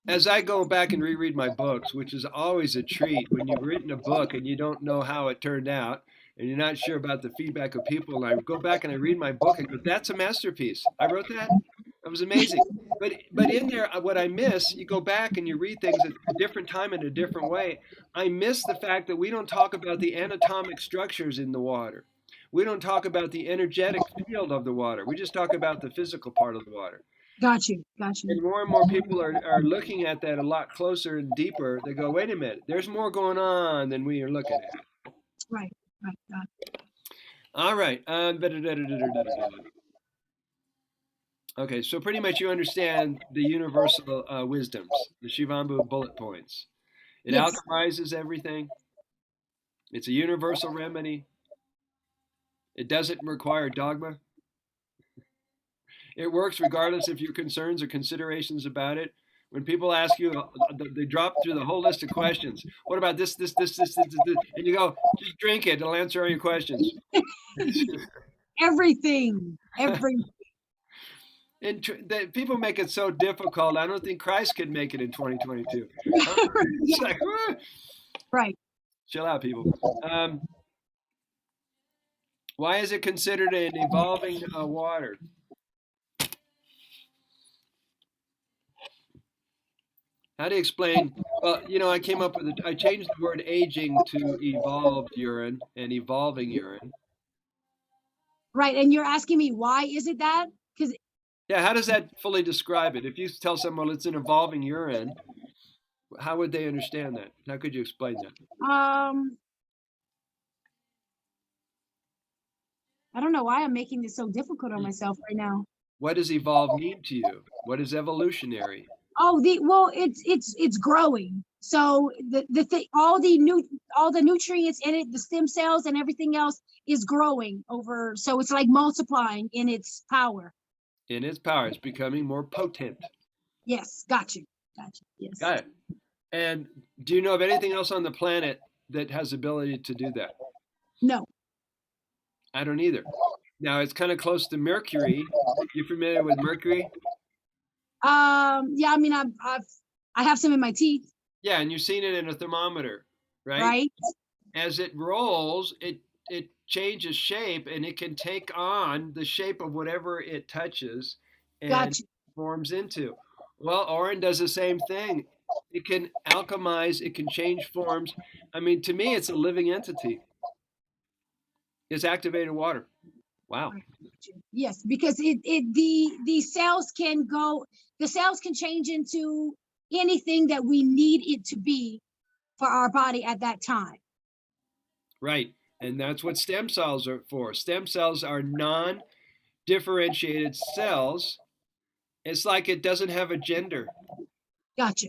As I go back and reread my books, which is always a treat when you've written a book and you don't know how it turned out and you're not sure about the feedback of people, and I go back and I read my book and go, "That's a masterpiece. I wrote that. That was amazing." But in there, what I miss, you go back and you read things at a different time in a different way. I miss the fact that we don't talk about the anatomic structures in the water. We don't talk about the energetic field of the water. We just talk about the physical part of the water. Got you. Got you. And more people are looking at that a lot closer and deeper. They go, wait a minute, there's more going on than we are looking at. Right. Right. Got it. All right. Okay, so pretty much you understand the universal wisdoms, the Shivambu bullet points. It Yes. alchemizes everything. It's a universal remedy. It doesn't require dogma. It works regardless of your concerns or considerations about it. When people ask you, they drop through the whole list of questions. What about this? And you go, just drink it. It'll answer all your questions. Everything. Everything. And people make it so difficult. I don't think Christ could make it in 2022. It's like, right. Chill out, people. Why is it considered an evolving water? How do you explain? Well, I came up with I changed the word aging to evolved urine and evolving urine. Right. And you're asking me, why is it that? Because yeah, how does that fully describe it? If you tell someone it's an evolving urine, how would they understand that? How could you explain that? I don't know why I'm making this so difficult on myself right now. What does evolve mean to you? What is evolutionary? Oh, it's growing. So all the nutrients in it, the stem cells and everything else is growing over. So it's like multiplying in its power. In its power, it's becoming more potent. Yes, got you. Yes. Got it. And do you know of anything else on the planet that has the ability to do that? No. I don't either. Now it's kind of close to Mercury. You familiar with Mercury? Yeah, I mean, I have some in my teeth. Yeah, and you've seen it in a thermometer, right? Right. As it rolls, it changes shape, and it can take on the shape of whatever it touches and forms into. Well, Urine does the same thing. It can alchemize, it can change forms. I mean, to me, it's a living entity. It's activated water. Wow. Yes, because the cells can change into anything that we need it to be for our body at that time. Right. And that's what stem cells are for. Stem cells are non-differentiated cells. It's like it doesn't have a gender. Gotcha.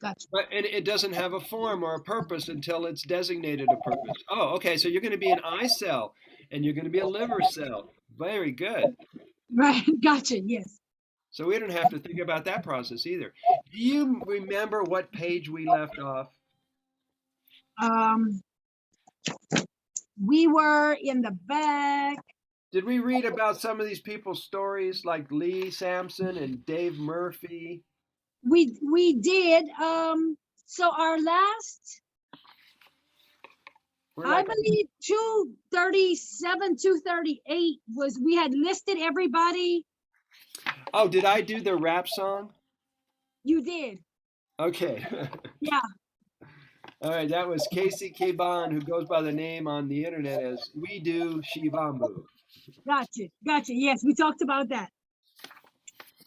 And it doesn't have a form or a purpose until it's designated a purpose. Oh, okay. So you're going to be an eye cell and you're going to be a liver cell. Very good. Right. Gotcha. Yes. So we don't have to think about that process either. Do you remember what page we left off? We were in the back. Did we read about some of these people's stories like Lee Sampson and Dave Murphy? We did. So our last, I believe 237, 238 was, we had listed everybody. Oh, did I do the rap song? You did. Okay. Yeah. All right, that was Casey K. Bond, who goes by the name on the internet as We Do Shivambu. Gotcha. Yes, we talked about that.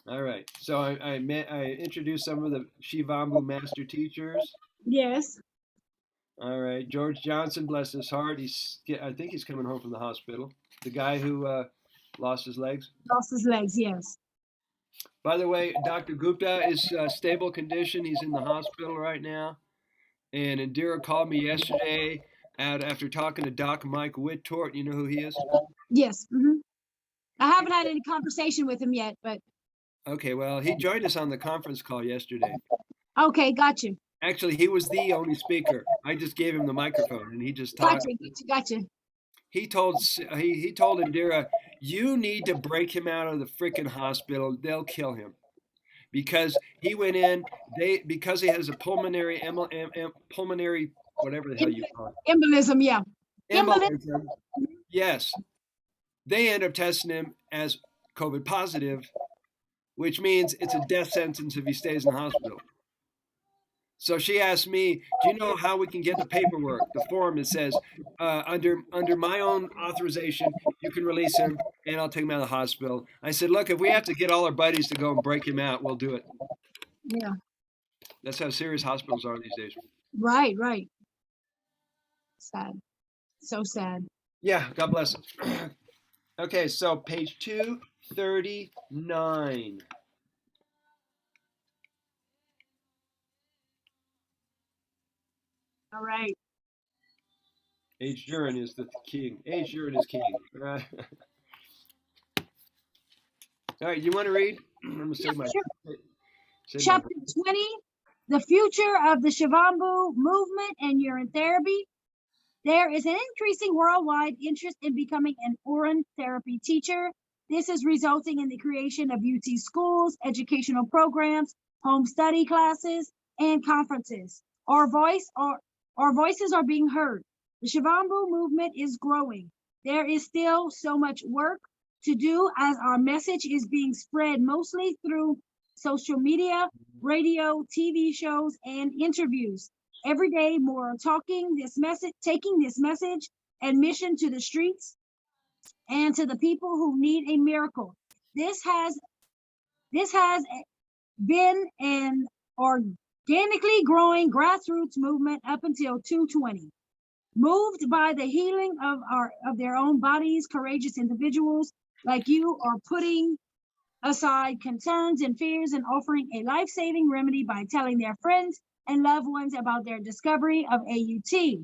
All right, so I introduced some of the Shivambu master teachers. Yes. All right, George Johnson, bless his heart. I think he's coming home from the hospital. The guy who lost his legs. Yes. By the way, Dr. Gupta is stable condition. He's in the hospital right now. And Indira called me yesterday after talking to Doc Mike Whittort. You know who he is? Yes. Mm-hmm. I haven't had any conversation with him yet, but. Okay, well, he joined us on the conference call yesterday. Okay, got you. Actually, he was the only speaker. I just gave him the microphone, and he just talked. Gotcha. He told Indira, "You need to break him out of the freaking hospital. They'll kill him." because he went in. Because he has a pulmonary whatever the hell you call Embolism, yeah. it, embolism. Yes, they end up testing him as COVID positive, which means it's a death sentence if he stays in the hospital. So she asked me, "Do you know how we can get the paperwork, the form that says under my own authorization, you can release him, and I'll take him out of the hospital?" I said, "Look, if we have to get all our buddies to go and break him out, we'll do it." Yeah. That's how serious hospitals are these days. Right, right. Sad. So sad. Yeah, God bless them. Okay, so page 239. All right. Age urine is the king. Age urine is king. All right, you want to read? I'm gonna Yeah, say my. sure. Say my. Chapter 20, the future of the Shivambu movement and urine therapy. There is an increasing worldwide interest in becoming an urine therapy teacher. This is resulting in the creation of UT schools, educational programs, home study classes, and conferences. Our voices are being heard. The Shivambu movement is growing. There is still so much work to do as our message is being spread mostly through social media, radio, TV shows, and interviews. Every day, more are taking this message and mission to the streets and to the people who need a miracle. This has been an organically growing grassroots movement up until 220. Moved by the healing of their own bodies, courageous individuals like you are putting aside concerns and fears and offering a life-saving remedy by telling their friends and loved ones about their discovery of AUT.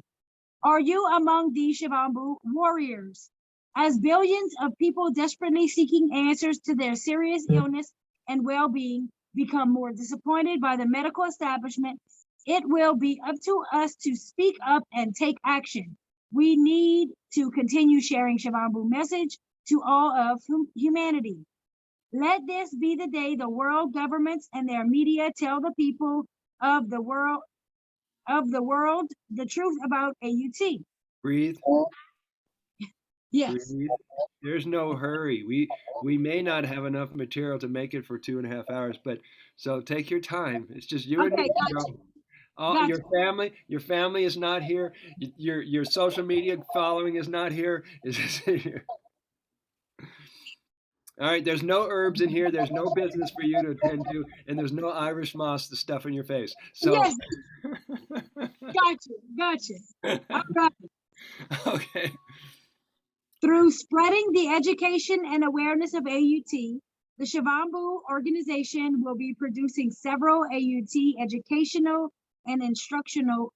Are you among these Shivambu warriors? As billions of people desperately seeking answers to their serious illness and well-being become more disappointed by the medical establishment, it will be up to us to speak up and take action. We need to continue sharing Shivambu message to all of humanity. Let this be the day the world governments and their media tell the people of the world the truth about AUT. Breathe. Yes. Breathe. There's no hurry. We may not have enough material to make it for 2.5 hours, but so take your time. It's just you and Okay, me, gotcha. girl. All, Gotcha. your family is not here. Your social media following is not here. Is here. All right. There's no herbs in here. There's no business for you to attend to, and there's no Irish moss to stuff in your face. So. Yes, gotcha. All right. Okay. Through spreading the education and awareness of AUT, the Shivambu organization will be producing several AUT educational and instructional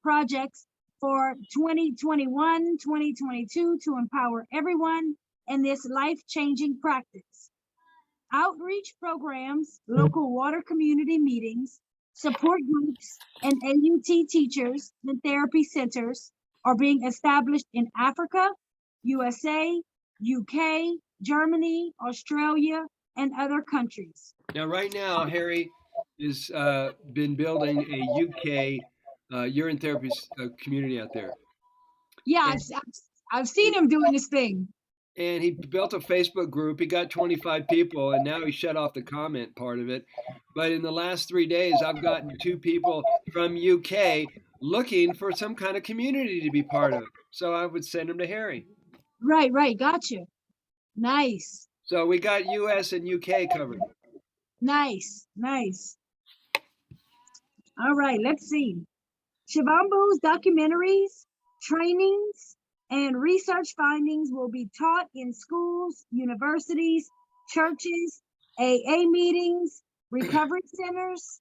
projects for 2021-2022 to empower everyone in this life-changing practice. Outreach programs, local water community meetings, support groups, and AUT teachers and therapy centers are being established in Africa, USA, UK, Germany, Australia, and other countries. Now, right now, Harry has been building a UK urine therapy community out there. Yeah, I've seen him doing this thing. And he built a Facebook group. He got 25 people, and now he shut off the comment part of it. But in the last 3 days, I've gotten 2 people from UK looking for some kind of community to be part of. So I would send them to Harry. Right. Gotcha. Nice. So we got US and UK covered. Nice. All right, let's see. Shivambu's documentaries, trainings, and research findings will be taught in schools, universities, churches, AA meetings, recovery centers,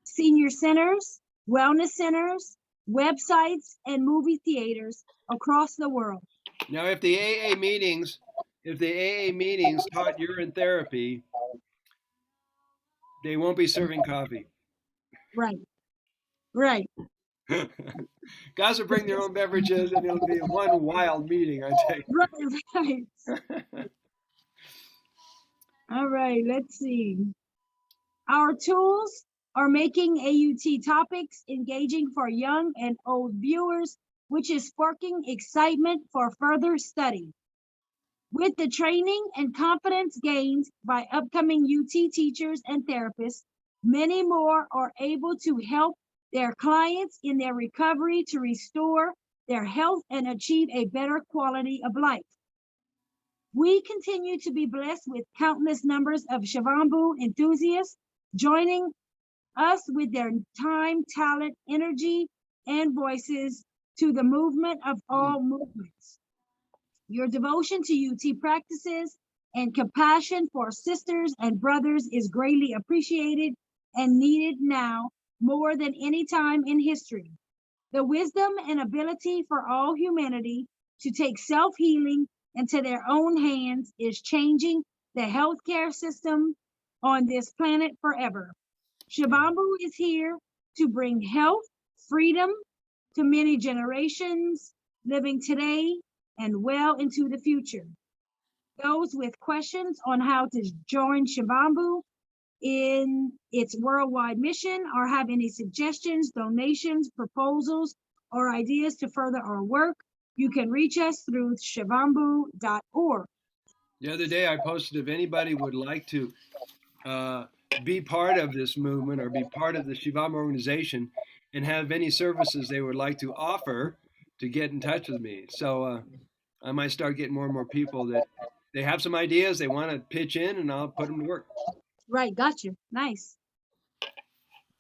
senior centers, wellness centers, websites, and movie theaters across the world. Now, if the AA meetings taught urine therapy, they won't be serving coffee. Right. Guys will bring their own beverages, and it'll be one wild meeting, I tell you. Right. All right, let's see. Our tools are making AUT topics engaging for young and old viewers, which is sparking excitement for further study. With the training and confidence gained by upcoming UT teachers and therapists, many more are able to help their clients in their recovery to restore their health and achieve a better quality of life. We continue to be blessed with countless numbers of Shivambu enthusiasts joining us with their time, talent, energy, and voices to the movement of all movements. Your devotion to UT practices and compassion for sisters and brothers is greatly appreciated and needed now more than any time in history. The wisdom and ability for all humanity to take self-healing into their own hands is changing the healthcare system on this planet forever. Shivambu is here to bring health, freedom to many generations living today and well into the future. Those with questions on how to join Shivambu in its worldwide mission or have any suggestions, donations, proposals, or ideas to further our work, you can reach us through shivambu.org. The other day I posted if anybody would like to be part of this movement or be part of the Shivambu organization and have any services they would like to offer, to get in touch with me. So I might start getting more and more people that they have some ideas, they want to pitch in, and I'll put them to work. Right, got you. Nice.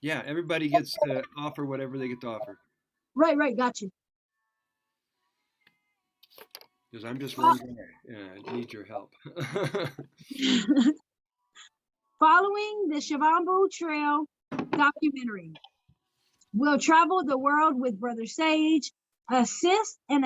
Yeah, everybody gets to offer whatever they get to offer. Right, got you. Because I'm just one guy. Yeah, I need your help. Following the Shivambu Trail documentary, we'll travel the world with Brother Sage, assistant and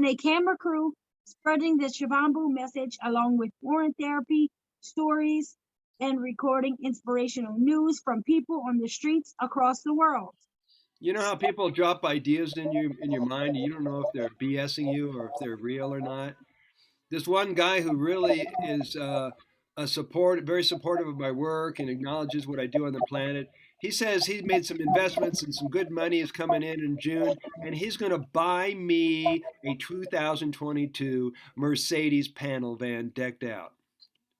a camera crew, spreading the Shivambu message along with foreign therapy stories and recording inspirational news from people on the streets across the world. You know how people drop ideas in your mind, and you don't know if they're BSing you or if they're real or not. This one guy who really is very supportive of my work and acknowledges what I do on the planet. He says he's made some investments and some good money is coming in June, and he's going to buy me a 2022 Mercedes panel van decked out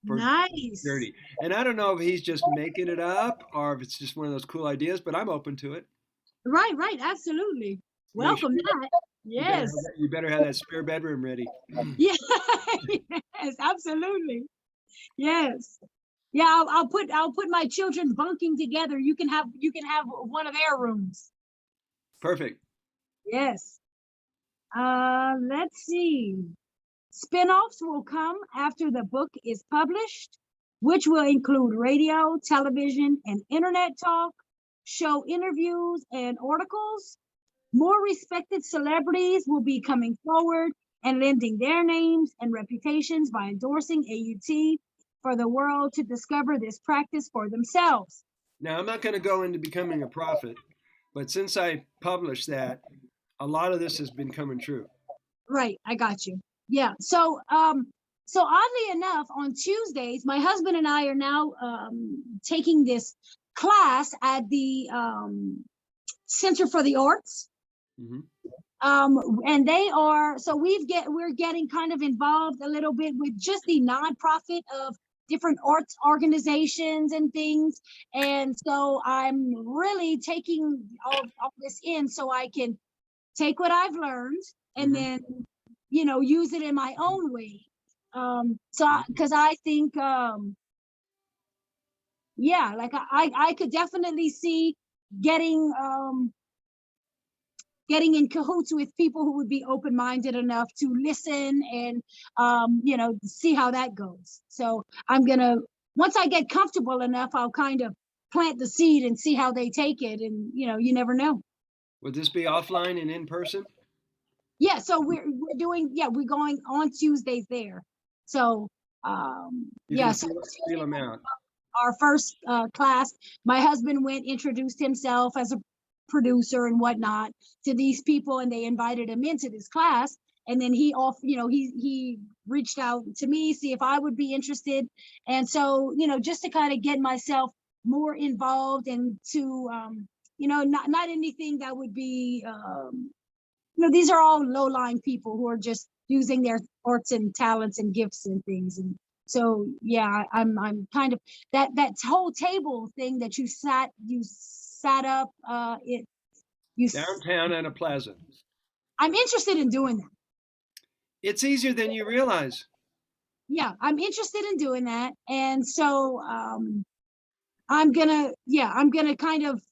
for Nice. 30. And I don't know if he's just making it up or if it's just one of those cool ideas, but I'm open to it. Right, absolutely. Welcome that. Yes. You better have that spare bedroom ready. Yeah. Yes, absolutely. Yes. Yeah, I'll put my children bunking together. You can have one of their rooms. Perfect. Yes. Let's see. Spin-offs will come after the book is published, which will include radio, television, and internet talk, show interviews and articles. More respected celebrities will be coming forward and lending their names and reputations by endorsing AUT for the world to discover this practice for themselves. Now, I'm not going to go into becoming a prophet, but since I published that, a lot of this has been coming true. Right, I got you. Yeah. So oddly enough, on Tuesdays, my husband and I are now taking this class at the Center for the Arts. Mm-hmm. And we're getting kind of involved a little bit with just the nonprofit of different arts organizations and things. And so I'm really taking all this in so I can take what I've learned and then, use it in my own way. Because I think, I could definitely see getting in cahoots with people who would be open-minded enough to listen and, see how that goes. So once I get comfortable enough, I'll kind of plant the seed and see how they take it. And, you never know. Would this be offline and in person? Yeah. So we're going on Tuesdays there. So, feel them out. Our first class, my husband introduced himself as a producer and whatnot to these people, and they invited him into this class. And then he reached out to me, see if I would be interested. And so, just to kind of get myself more involved and to, not anything that would be, these are all low-lying people who are just using their arts and talents and gifts and things. And so, yeah, I'm kind of that whole table thing that you sat up, Downtown and a plaza. I'm interested in doing that. It's easier than you realize. Yeah, I'm interested in doing that. And so I'm gonna kind of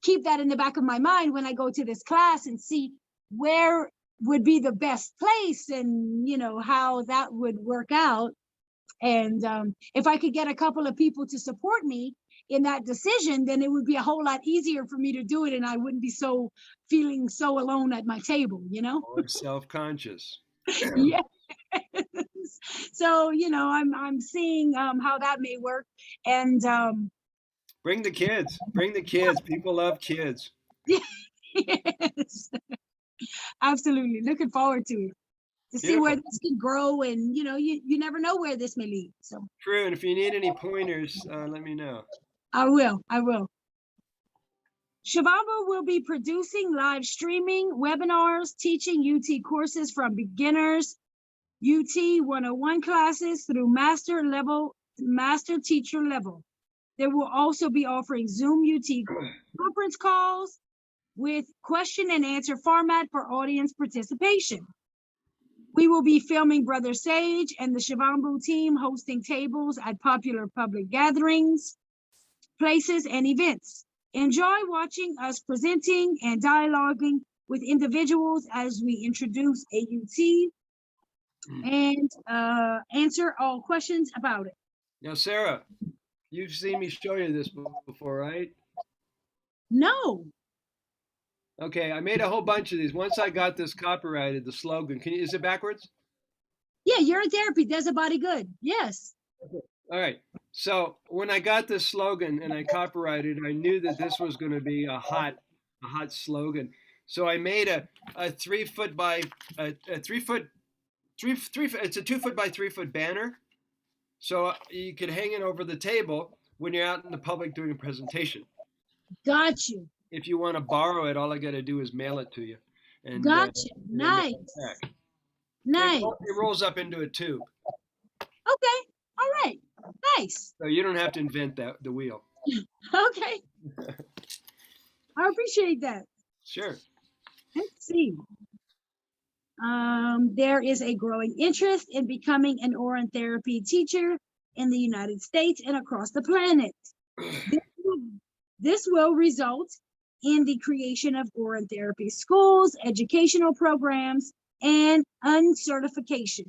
keep that in the back of my mind when I go to this class and see where would be the best place and how that would work out. And if I could get a couple of people to support me in that decision, then it would be a whole lot easier for me to do it, and I wouldn't be feeling so alone at my table, Or self-conscious. Yeah. So, I'm seeing how that may work. And Bring the kids. Bring the kids. People love kids. yes, absolutely. Looking forward to it. To see where this can grow, and you never know where this may lead. So true. And if you need any pointers, let me know. I will. Shivambu will be producing live streaming webinars, teaching UT courses from beginners, UT 101 classes through master teacher level. There will also be offering Zoom UT conference calls with question and answer format for audience participation. We will be filming Brother Sage and the Shivambu team hosting tables at popular public gatherings, places, and events. Enjoy watching us presenting and dialoguing with individuals as we introduce AUT and answer all questions about it. Now, Sarah, you've seen me show you this before, right? No. Okay, I made a whole bunch of these. Once I got this copyrighted, the slogan, is it backwards? Yeah, urine therapy does a body good. Yes. All right. So when I got this slogan and I copyrighted, I knew that this was going to be a hot slogan. So I made a 3 foot by a 3 foot, it's a 2 foot by 3 foot banner. So you could hang it over the table when you're out in the public doing a presentation. Got you. If you want to borrow it, all I got to do is mail it to you. And, got you. Nice. Nice. It rolls up into a tube. Okay. All right. Nice. So you don't have to invent the wheel. Okay. I appreciate that. Sure. Let's see. There is a growing interest in becoming an Urine therapy teacher in the United States and across the planet. This will result in the creation of Urine therapy schools, educational programs, and uncertification.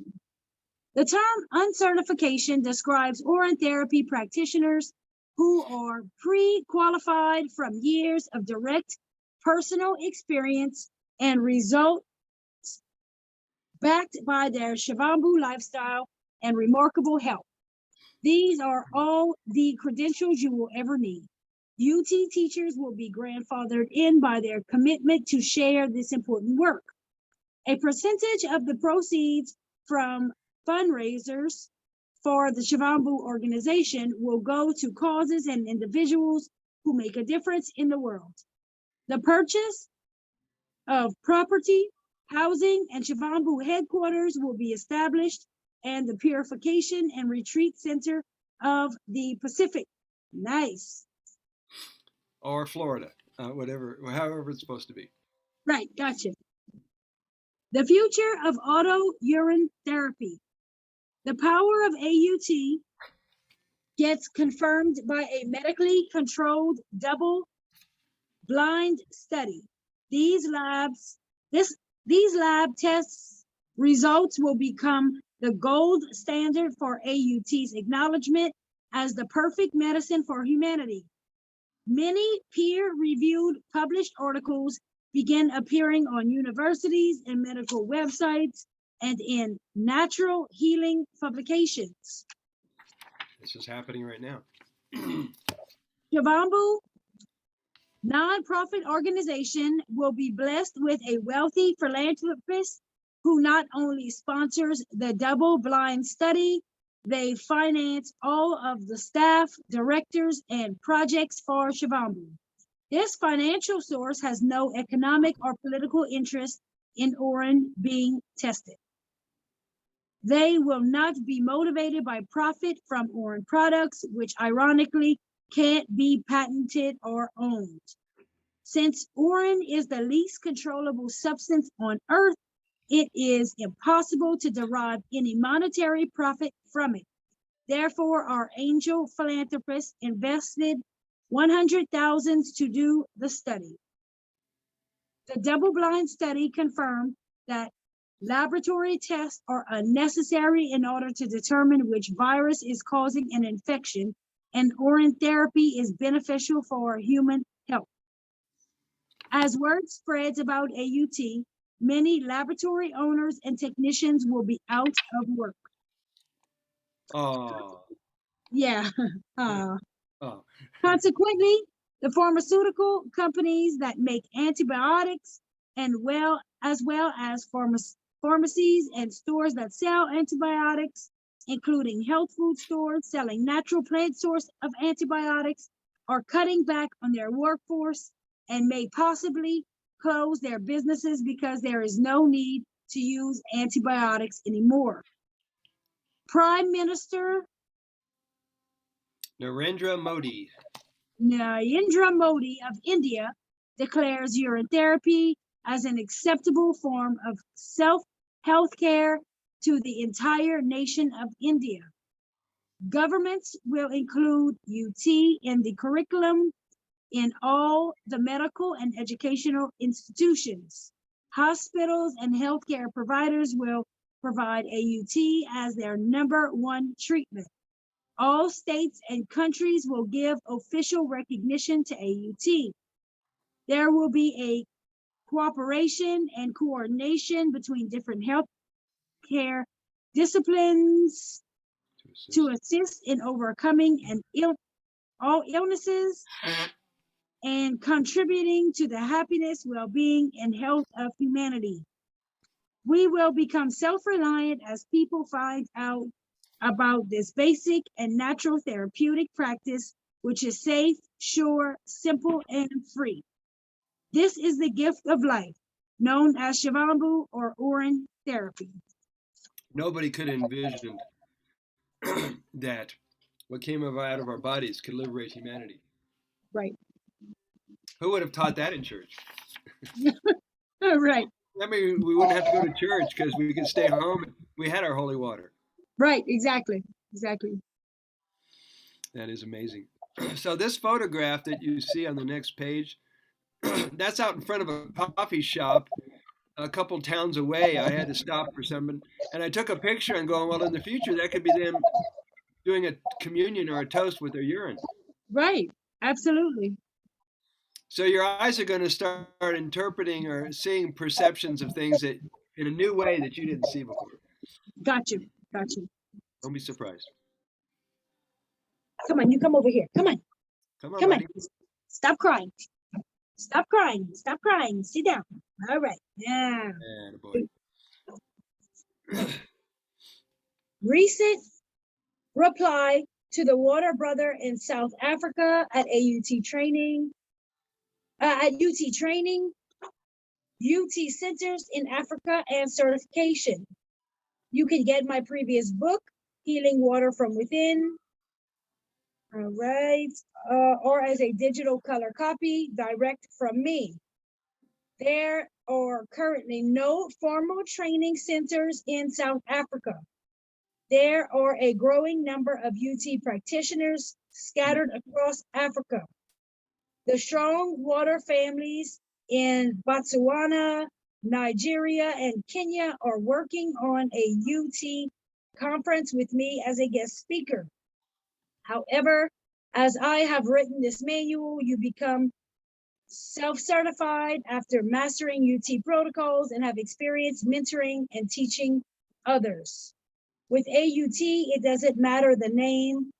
The term uncertification describes Urine therapy practitioners who are pre-qualified from years of direct personal experience and results backed by their Shivambu lifestyle and remarkable health. These are all the credentials you will ever need. UT teachers will be grandfathered in by their commitment to share this important work. A percentage of the proceeds from fundraisers for the Shivambu organization will go to causes and individuals who make a difference in the world. The purchase of property, housing, and Shivambu headquarters will be established, and the Purification and Retreat Center of the Pacific. Nice. Or Florida, however it's supposed to be. Right, gotcha. The future of auto urine therapy. The power of AUT gets confirmed by a medically controlled double-blind study. These lab tests results will become the gold standard for AUT's acknowledgement as the perfect medicine for humanity. Many peer-reviewed published articles begin appearing on universities and medical websites and in natural healing publications. This is happening right now. Shivambu nonprofit organization will be blessed with a wealthy philanthropist who not only sponsors the double-blind study, they finance all of the staff, directors, and projects for Shivambu. This financial source has no economic or political interest in Urine being tested. They will not be motivated by profit from Urine products, which ironically can't be patented or owned. Since urine is the least controllable substance on Earth, it is impossible to derive any monetary profit from it. Therefore, our angel philanthropists invested 100,000 to do the study. The double-blind study confirmed that laboratory tests are unnecessary in order to determine which virus is causing an infection, and urine therapy is beneficial for human health. As word spreads about AUT, many laboratory owners and technicians will be out of work. Oh. Yeah. Oh. Consequently, the pharmaceutical companies that make antibiotics and as well as pharmacies and stores that sell antibiotics, including health food stores selling natural plant source of antibiotics, are cutting back on their workforce and may possibly close their businesses because there is no need to use antibiotics anymore. Prime Minister Narendra Modi of India declares urine therapy as an acceptable form of health care to the entire nation of India. Governments will include UT in the curriculum in all the medical and educational institutions. Hospitals and healthcare providers will provide AUT as their #1 treatment. All states and countries will give official recognition to AUT. There will be a cooperation and coordination between different healthcare disciplines to assist in overcoming all illnesses and contributing to the happiness, well-being, and health of humanity. We will become self-reliant as people find out about this basic and natural therapeutic practice, which is safe, sure, simple, and free. This is the gift of life, known as Shivambu or urine therapy. Nobody could have envisioned that what came out of our bodies could liberate humanity. Right. Who would have taught that in church? Right. I mean, we wouldn't have to go to church because we could stay home. We had our holy water. Right, exactly. That is amazing. So this photograph that you see on the next page, that's out in front of a coffee shop a couple towns away. I had to stop for someone, and I took a picture and going, well, in the future, that could be them doing a communion or a toast with their urine. Right, absolutely. So your eyes are going to start interpreting or seeing perceptions of things that in a new way that you didn't see before. Got you. Don't be surprised. Come on, you come over here. Come on. Buddy. Stop crying. Stop crying. Sit down. All right. Yeah. Recent reply to the water brother in South Africa at UT training, UT centers in Africa and certification. You can get my previous book, Healing Water from Within. All right, or as a digital color copy direct from me. There are currently no formal training centers in South Africa. There are a growing number of UT practitioners scattered across Africa. The strong water families in Botswana, Nigeria, and Kenya are working on a UT conference with me as a guest speaker. However, as I have written this manual, you become self-certified after mastering UT protocols and have experience mentoring and teaching others. With AUT, it doesn't matter the name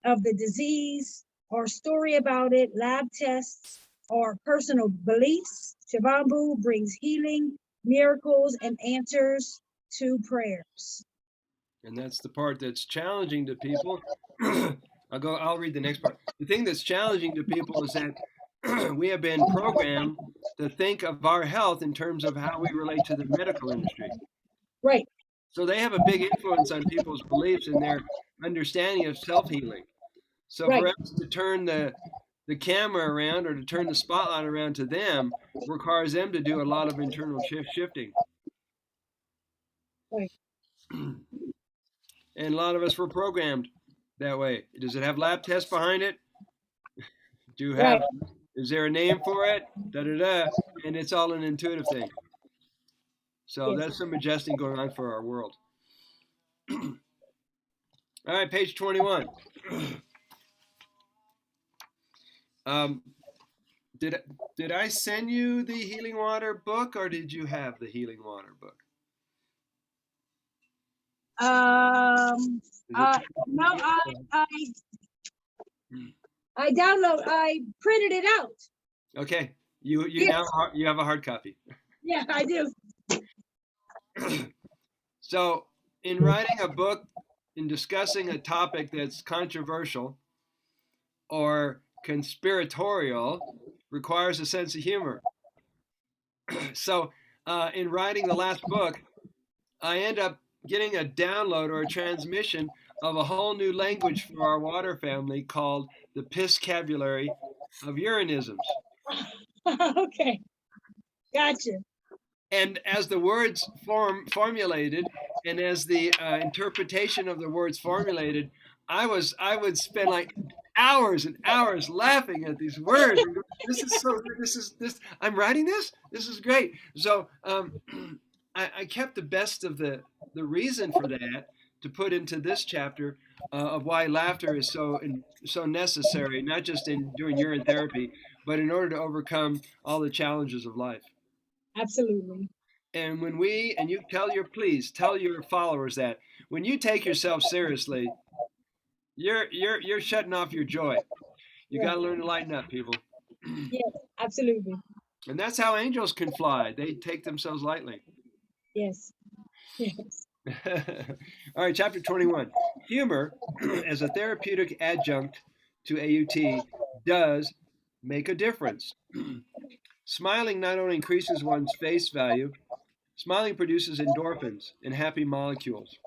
of the disease or story about it, lab tests, or personal beliefs. Shivambu brings healing miracles, and answers to prayers. And that's the part that's challenging to people. I'll read the next part. The thing that's challenging to people is that we have been programmed to think of our health in terms of how we relate to the medical industry. Right. So they have a big influence on people's beliefs and their understanding of self-healing. So for Right. us to turn the camera around or to turn the spotlight around to them requires them to do a lot of internal shifting. Right. And a lot of us were programmed that way. Does it have lab tests behind it? Do you Right. have, is there a name for it? Da da da. And it's all an intuitive thing. So Yes. that's some adjusting going on for our world. All right, page 21. Um, did I send you the Healing Water book, or did you have the Healing Water book? No, I download. I printed it out. Okay, you Yes. now you have a hard copy. Yeah, I do. So, in writing a book, in discussing a topic that's controversial or conspiratorial, requires a sense of humor. So, in writing the last book, I end up getting a download or a transmission of a whole new language for our water family called the Piscabulary of Urinisms. Okay, gotcha. And as the words formulated, and as the interpretation of the words formulated, I would spend like hours and hours laughing at these words. And go, this is so. This. I'm writing this. This is great. So I kept the best of the reason for that to put into this chapter of why laughter is so necessary, not just in doing urine therapy, but in order to overcome all the challenges of life. Absolutely. And and you please tell your followers that when you take yourself seriously, you're shutting off your joy. You got Right. to learn to lighten up, people. Yes, absolutely. And that's how angels can fly. They take themselves lightly. Yes. Yes. All right, chapter 21. Humor as a therapeutic adjunct to AUT does make a difference. Smiling not only increases one's face value, smiling produces endorphins and happy molecules.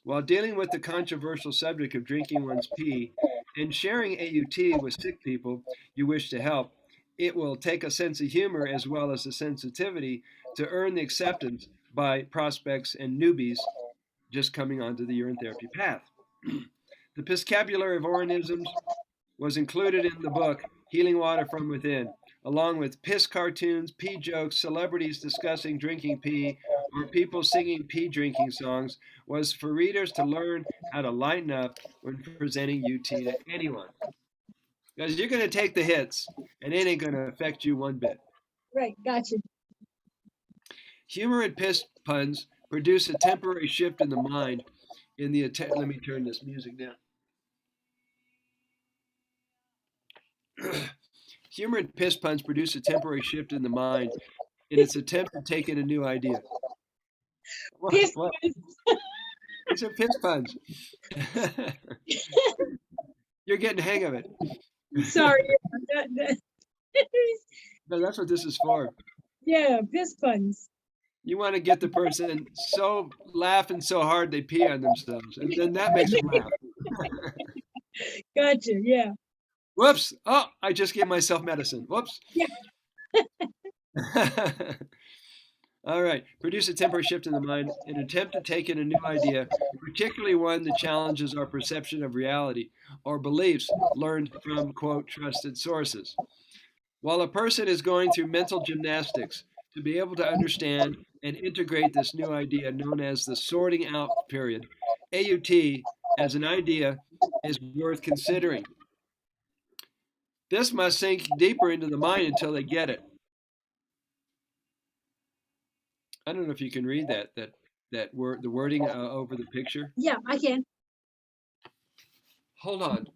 While dealing with the controversial subject of drinking one's pee and sharing AUT with sick people you wish to help, it will take a sense of humor as well as a sensitivity to earn the acceptance by prospects and newbies just coming onto the urine therapy path. The Piscabulary of Organisms was included in the book Healing Water from Within, along with piss cartoons, pee jokes, celebrities discussing drinking pee, or people singing pee drinking songs, was for readers to learn how to lighten up when presenting UT to anyone. Because you're going to take the hits, and it ain't going to affect you one bit. Right. Gotcha. Humor and piss puns produce a temporary shift in the mind in the attempt. Let me turn this music down. Humor and piss puns produce a temporary shift in the mind in its attempt to take in a new idea. Piss What? These are piss puns. You're getting the hang of it. Sorry. No, that's what this is for. Yeah, piss puns. You want to get the person so laughing so hard they pee on themselves, and then that makes them laugh. Gotcha. Yeah. Whoops! Oh, I just gave myself medicine. Whoops. Yeah. All right. Produce a temporary shift in the mind, an attempt to take in a new idea, particularly one that challenges our perception of reality or beliefs learned from, quote, trusted sources. While a person is going through mental gymnastics to be able to understand and integrate this new idea known as the sorting out period, AUT as an idea is worth considering. This must sink deeper into the mind until they get it. I don't know if you can read that word, the wording over the picture. Yeah, I can. Hold on.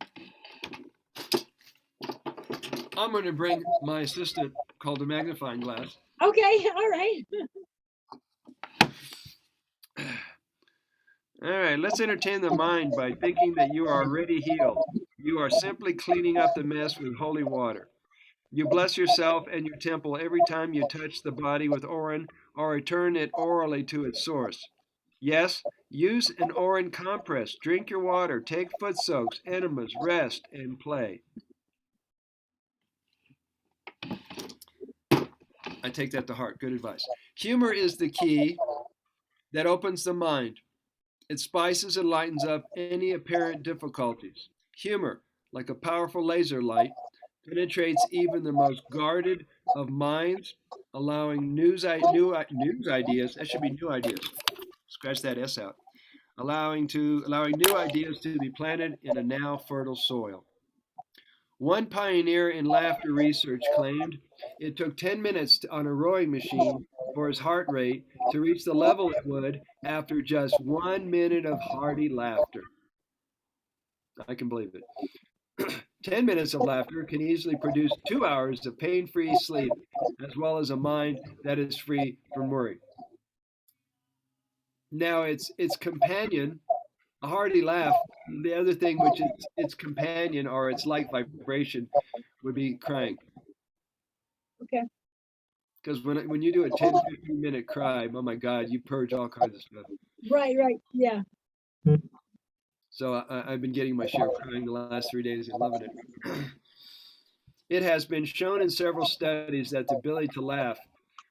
I'm going to bring my assistant called a magnifying glass. Okay, all right. All right, let's entertain the mind by thinking that you are already healed. You are simply cleaning up the mess with holy water. You bless yourself and your temple every time you touch the body with Orin or return it orally to its source. Yes, use an Orin compress, drink your water, take foot soaks, enemas, rest, and play. I take that to heart. Good advice. Humor is the key that opens the mind. It spices and lightens up any apparent difficulties. Humor, like a powerful laser light, penetrates even the most guarded of minds, allowing news ideas. That should be new ideas. Scratch that S out. Allowing new ideas to be planted in a now fertile soil. One pioneer in laughter research claimed it took 10 minutes on a rowing machine for his heart rate to reach the level it would after just 1 minute of hearty laughter. I can believe it. 10 minutes of laughter can easily produce 2 hours of pain free sleep, as well as a mind that is free from worry. Now, its companion, a hearty laugh, the other thing which is its companion or its light vibration would be crying. Okay. Because when you do a 10, 15-minute cry, oh my God, you purge all kinds of stuff. Right, right. Yeah. So I've been getting my share of crying the last 3 days and loving it. It has been shown in several studies that the ability to laugh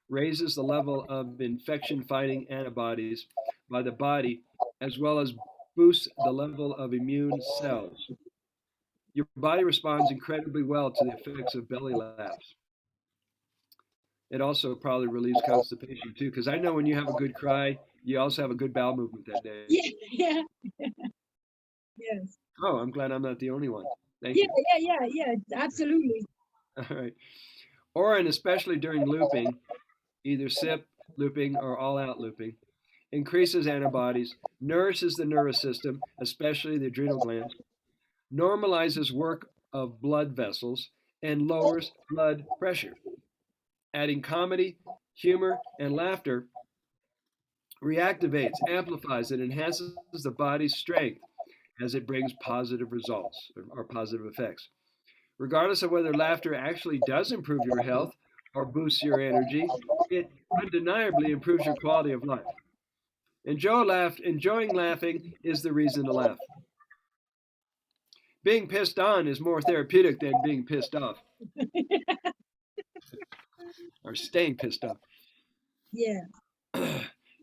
raises the level of infection fighting antibodies by the body, as well as boosts the level of immune cells. Your body responds incredibly well to the effects of belly laughs. It also probably relieves constipation too, because I know when you have a good cry, you also have a good bowel movement that day. Yeah, yeah, yes. Oh, I'm glad I'm not the only one. Thank Yeah, you. yeah, absolutely. All right. Or, and especially during looping, either SIP looping or all out looping, increases antibodies, nourishes the nervous system, especially the adrenal glands, normalizes work of blood vessels, and lowers blood pressure. Adding comedy, humor, and laughter reactivates, amplifies, and enhances the body's strength as it brings positive results or positive effects. Regardless of whether laughter actually does improve your health or boosts your energy, it undeniably improves your quality of life. Enjoying laughing is the reason to laugh. Being pissed on is more therapeutic than being pissed off or staying pissed off. Yeah.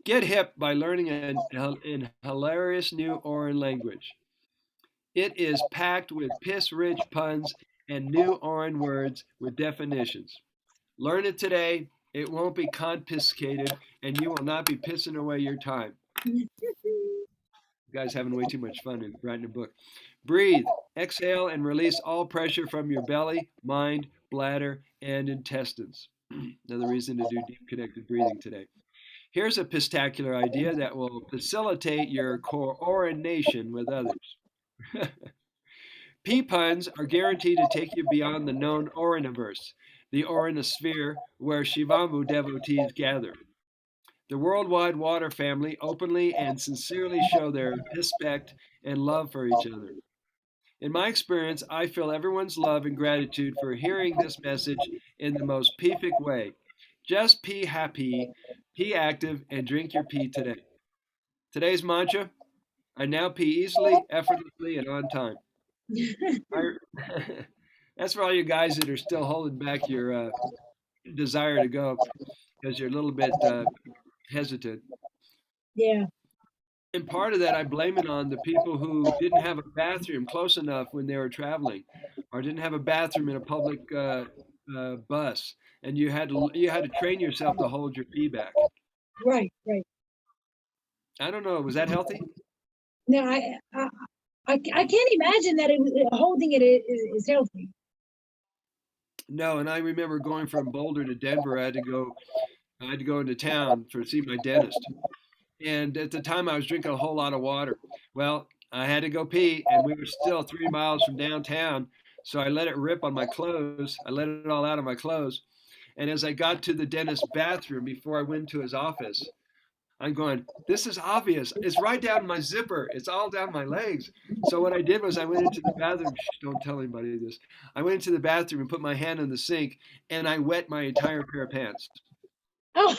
Get hip by learning an hilarious new Orin language. It is packed with piss rich puns and new Orin words with definitions. Learn it today. It won't be confiscated, and you will not be pissing away your time. You guys having way too much fun in writing a book. Breathe, exhale, and release all pressure from your belly, mind, bladder, and intestines. Another reason to do deep connected breathing today. Here's a pistacular idea that will facilitate your coordination with others. Pea puns are guaranteed to take you beyond the known Oriniverse, the Orinosphere where Shivambu devotees gather. The worldwide water family openly and sincerely show their respect and love for each other. In my experience, I feel everyone's love and gratitude for hearing this message in the most peafic way. Just pee happy, pee active, and drink your pee today. Today's mantra: I now pee easily, effortlessly, and on time. I, that's for all you guys that are still holding back your desire to go because you're a little bit hesitant. Yeah. And part of that, I blame it on the people who didn't have a bathroom close enough when they were traveling, or didn't have a bathroom in a public bus, and you had to train yourself to hold your pee back. Right, right. I don't know. Was that healthy? No, I can't imagine that holding it is healthy. No. And I remember going from Boulder to Denver. I had to go into town for see my dentist. And at the time, I was drinking a whole lot of water. Well, I had to go pee, and we were still 3 miles from downtown. So I let it rip on my clothes. I let it all out of my clothes. And as I got to the dentist's bathroom before I went to his office, I'm going, this is obvious. It's right down my zipper. It's all down my legs. So what I did was I went into the bathroom. Shh, don't tell anybody this. I went into the bathroom and put my hand in the sink and I wet my entire pair of pants. Oh,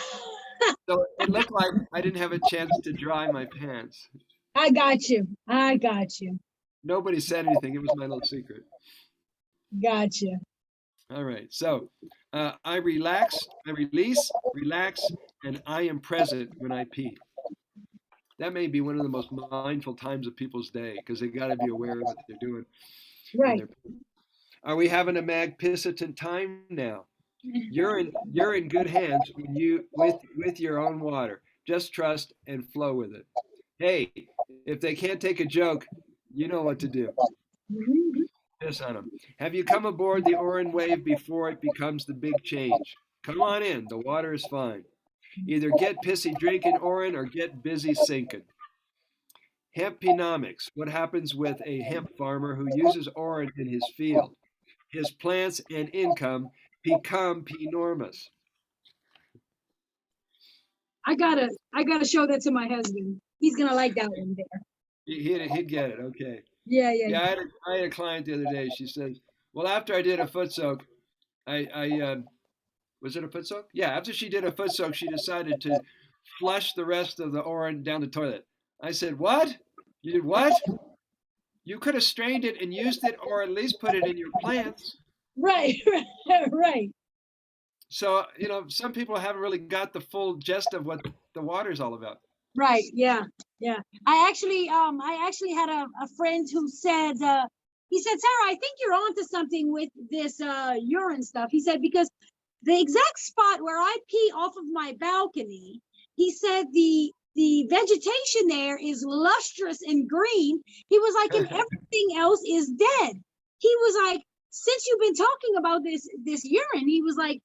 So it looked like I didn't have a chance to dry my pants. I got you. I got you. Nobody said anything. It was my little secret. Got you. All right. So I relax, I release, relax, and I am present when I pee. That may be one of the most mindful times of people's day because they got to be aware of what they're doing when Right. they're. Are we having a magnificent time now? You're in good hands when you with your own water. Just trust and flow with it. Hey, if they can't take a joke, you know what to do. Mhm. Piss on them. Have you come aboard the Orin wave before it becomes the big change? Come on in. The water is fine. Either get pissy drinking Orin or get busy sinking. Hempenomics. What happens with a hemp farmer who uses Orin in his field? His plants and income become enormous. I gotta show that to my husband. He's gonna like that one there. He'd get it. Okay. Yeah, yeah. Yeah, I had a client the other day. She says, "Well, after I did a foot soak, I was it a foot soak? Yeah, after she did a foot soak, she decided to flush the rest of the Orin down the toilet." I said, "What? You did what? You could have strained it and used it, or at least put it in your plants." Right, right, So, some people haven't really got the full gist of what the water's all about. right. Yeah, yeah. I actually had a friend who said, he said, Sarah, I think you're onto something with this urine stuff. He said, because the exact spot where I pee off of my balcony, he said the vegetation there is lustrous and green. He was like, and everything else is dead. He was like, since you've been talking about this urine, he was like,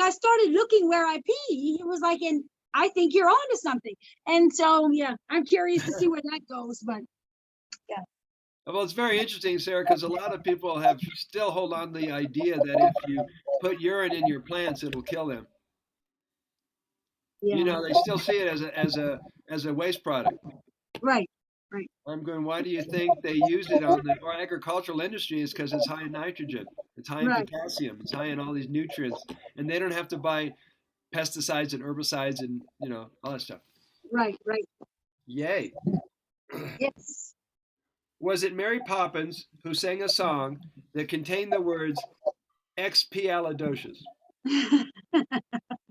I started looking where I pee. He was like, and I think you're onto something. And so, yeah, I'm curious to see where that goes. But yeah, Well, it's very interesting, Sarah, because a lot of people have still hold on to the idea that if you put urine in your plants, it'll kill them. yeah, They still see it as a waste product. right, right, I'm going, why do you think they use it on the or agricultural industry? Is because it's high in nitrogen, it's high in right, potassium, it's high in all these nutrients, and they don't have to buy pesticides and herbicides and all that stuff. right, right. Yay! Yes. Was it Mary Poppins who sang a song that contained the words expialidocious? You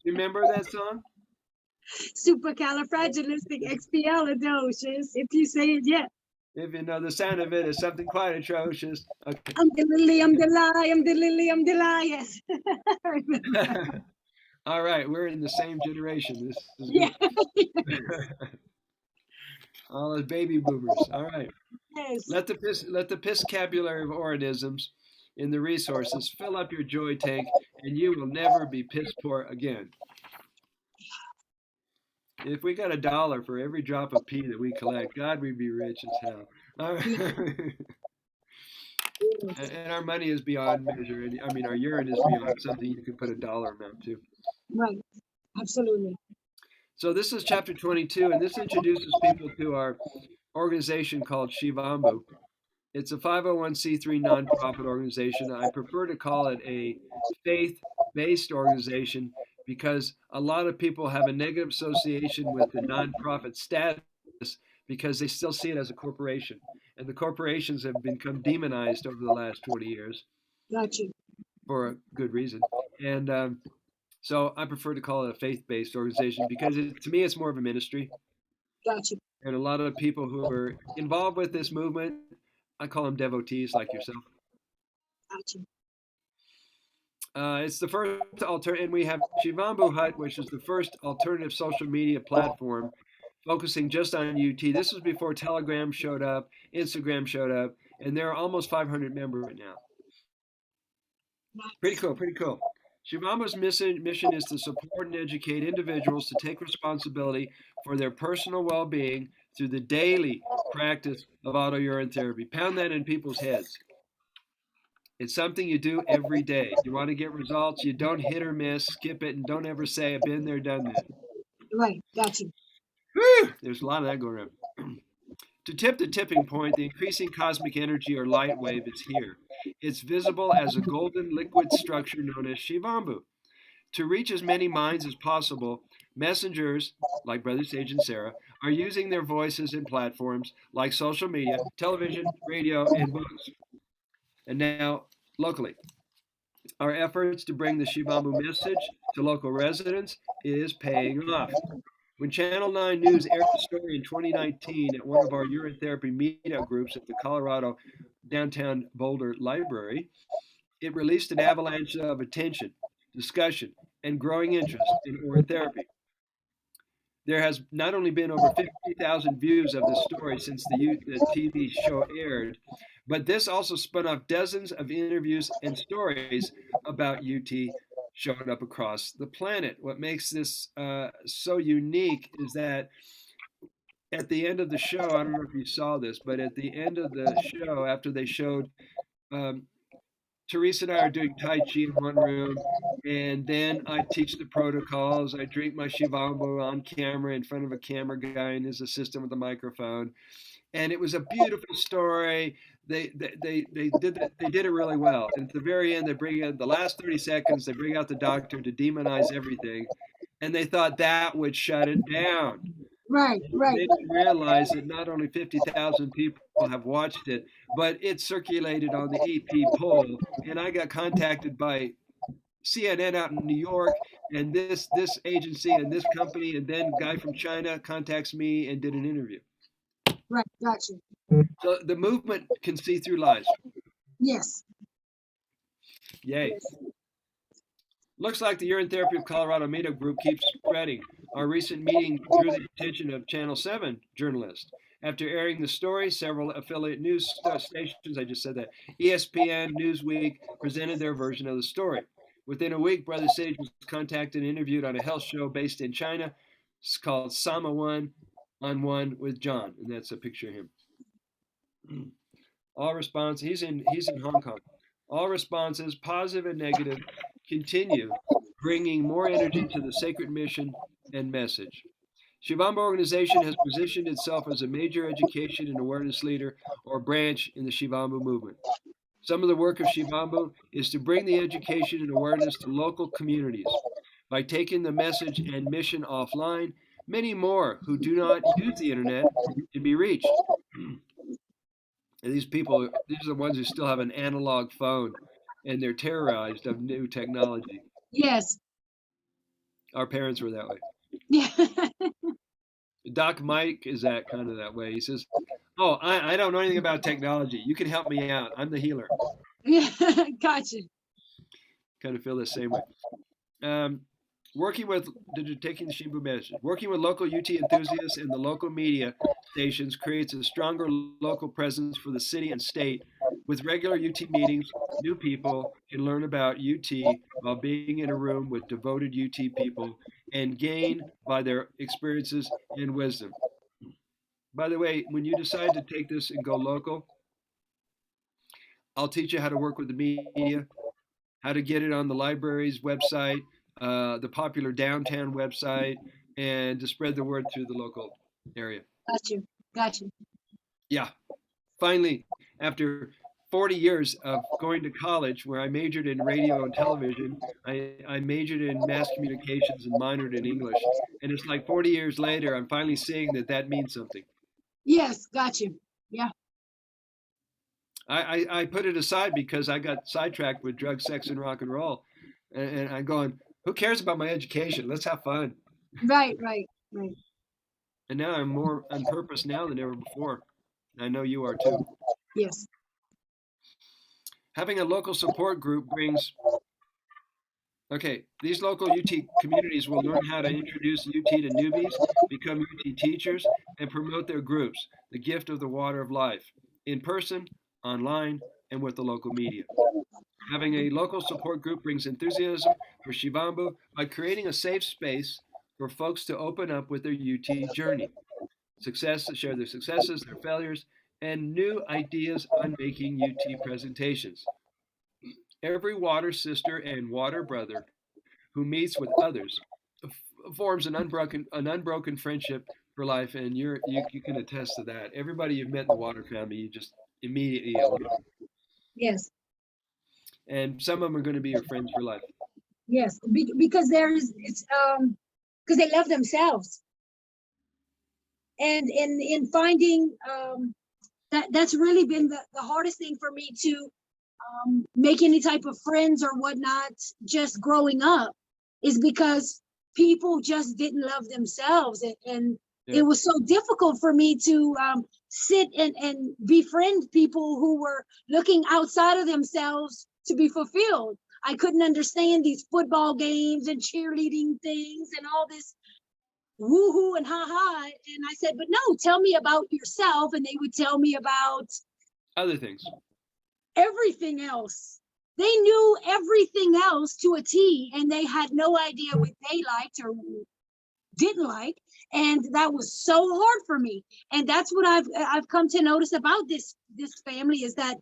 remember that song? Supercalifragilisticexpialidocious. If you say it, yeah. If you know the sound of it is something quite atrocious. Okay. I'm the lily, I'm the lie, I'm the lily, I'm the lie. Yes. All right, we're in the same generation. This is Yeah. good. All the baby boomers. All right. Yes. Let the piscabulary of organisms in the resources fill up your joy tank, and you will never be piss poor again. If we got $1 for every drop of pee that we collect, God, we'd be rich as hell. All right. And our money is beyond measure. And I mean, our urine is beyond something you could put a dollar amount to. Right. Absolutely. So this is chapter 22, and this introduces people to our organization called Shivambu. It's a 501c3 nonprofit organization. I prefer to call it a faith-based organization because a lot of people have a negative association with the nonprofit status because they still see it as a corporation. And the corporations have become demonized over the last 20 years Got you. for a good reason. And so I prefer to call it a faith-based organization because to me it's more of a ministry. Got you. And a lot of people who are involved with this movement, I call them devotees like yourself. Got you. It's the first alternative, and we have Shivambu Hut, which is the first alternative social media platform focusing just on UT. This was before Telegram showed up, Instagram showed up, and there are almost 500 members right now. Pretty cool, pretty cool. Shivambu's mission is to support and educate individuals to take responsibility for their personal well-being through the daily practice of auto urine therapy. Pound that in people's heads. It's something you do every day. You want to get results, you don't hit or miss, skip it, and don't ever say, I've been there, done that. Right. Got you. Whew, there's a lot of that going around. To tip the tipping point, the increasing cosmic energy or light wave is here. It's visible as a golden liquid structure known as Shivambu. To reach as many minds as possible, messengers, like Brother Sage and Sarah, are using their voices in platforms like social media, television, radio, and books. And now, locally, our efforts to bring the Shivambu message to local residents is paying off. When Channel 9 News aired the story in 2019 at one of our urine therapy meetup groups at the Colorado Downtown Boulder Library, it released an avalanche of attention, discussion, and growing interest in urine therapy. There has not only been over 50,000 views of the story since the TV show aired, but this also spun off dozens of interviews and stories about UT showing up across the planet. What makes this so unique is that at the end of the show, I don't know if you saw this, but at the end of the show, after they showed um, Teresa and I are doing Tai Chi in one room, and then I teach the protocols. I drink my Shivambu on camera in front of a camera guy and his assistant with a microphone. And it was a beautiful story. They did it really well. And at the very end, they bring in the last 30 seconds. They bring out the doctor to demonize everything, and they thought that would shut it down. Right. Right. They didn't realize that not only 50,000 people have watched it, but it circulated on the AP poll. And I got contacted by CNN out in New York, and this agency and this company, and then guy from China contacts me and did an interview. Right. Got you. So the movement can see through lies. Yes. Yay. Looks like the Urine Therapy of Colorado meetup group keeps spreading. Our recent meeting drew the attention of Channel 7 journalists. After airing the story, several affiliate news stations, I just said that, ESPN, Newsweek, presented their version of the story. Within a week, Brother Sage was contacted and interviewed on a health show based in China. It's called Sama One on One with John, and that's a picture of him. All response, he's in Hong Kong. All responses, positive and negative, continue bringing more energy to the sacred mission and message. Shivambu organization has positioned itself as a major education and awareness leader or branch in the Shivambu movement. Some of the work of Shivambu is to bring the education and awareness to local communities. By taking the message and mission offline, many more who do not use the internet can be reached. And these are the ones who still have an analog phone and they're terrorized of new technology. Yes. Our parents were that way. Yeah. Doc Mike is that way. He says, "Oh, I don't know anything about technology. You can help me out. I'm the healer." Yeah. Got you. Kind of feel the same way. Working with taking the Shimbu message, working with local UT enthusiasts and the local media stations creates a stronger local presence for the city and state. With regular UT meetings, new people can learn about UT while being in a room with devoted UT people and gain by their experiences and wisdom. By the way, when you decide to take this and go local, I'll teach you how to work with the media, how to get it on the library's website, the popular downtown website, and to spread the word through the local area. Got you. Got you. Yeah. Finally, after 40 years of going to college where I majored in radio and television, I majored in mass communications and minored in English. And it's like 40 years later, I'm finally seeing that means something. Yes. Got you. Yeah. I put it aside because I got sidetracked with drugs, sex, and rock and roll. And I'm going, who cares about my education? Let's have fun. Right. Right. Right. And now I'm more on purpose now than ever before. I know you are too. Yes. Having a local support group brings, okay, these local UT communities will learn how to introduce UT to newbies, become UT teachers, and promote their groups, the gift of the water of life, in person, online, and with the local media. Having a local support group brings enthusiasm for Shivambu by creating a safe space for folks to open up with their UT journey, share their successes, their failures, and new ideas on making UT presentations. Every water sister and water brother who meets with others forms an unbroken friendship for life, and you can attest to that. Everybody you've met in the water family, you just immediately love, Yes, and some of them are going to be your friends for life. yes, because there's it's because they love themselves, and in finding that's really been the hardest thing for me to make any type of friends or whatnot just growing up, is because people just didn't love themselves, and Yeah, it was so difficult for me to sit and befriend people who were looking outside of themselves to be fulfilled. I couldn't understand these football games and cheerleading things and all this woohoo and ha ha. And I said, but no, tell me about yourself. And they would tell me about other things. everything else. They knew everything else to a T, and they had no idea what they liked or didn't like. And that was so hard for me. And that's what I've come to notice about this family, is that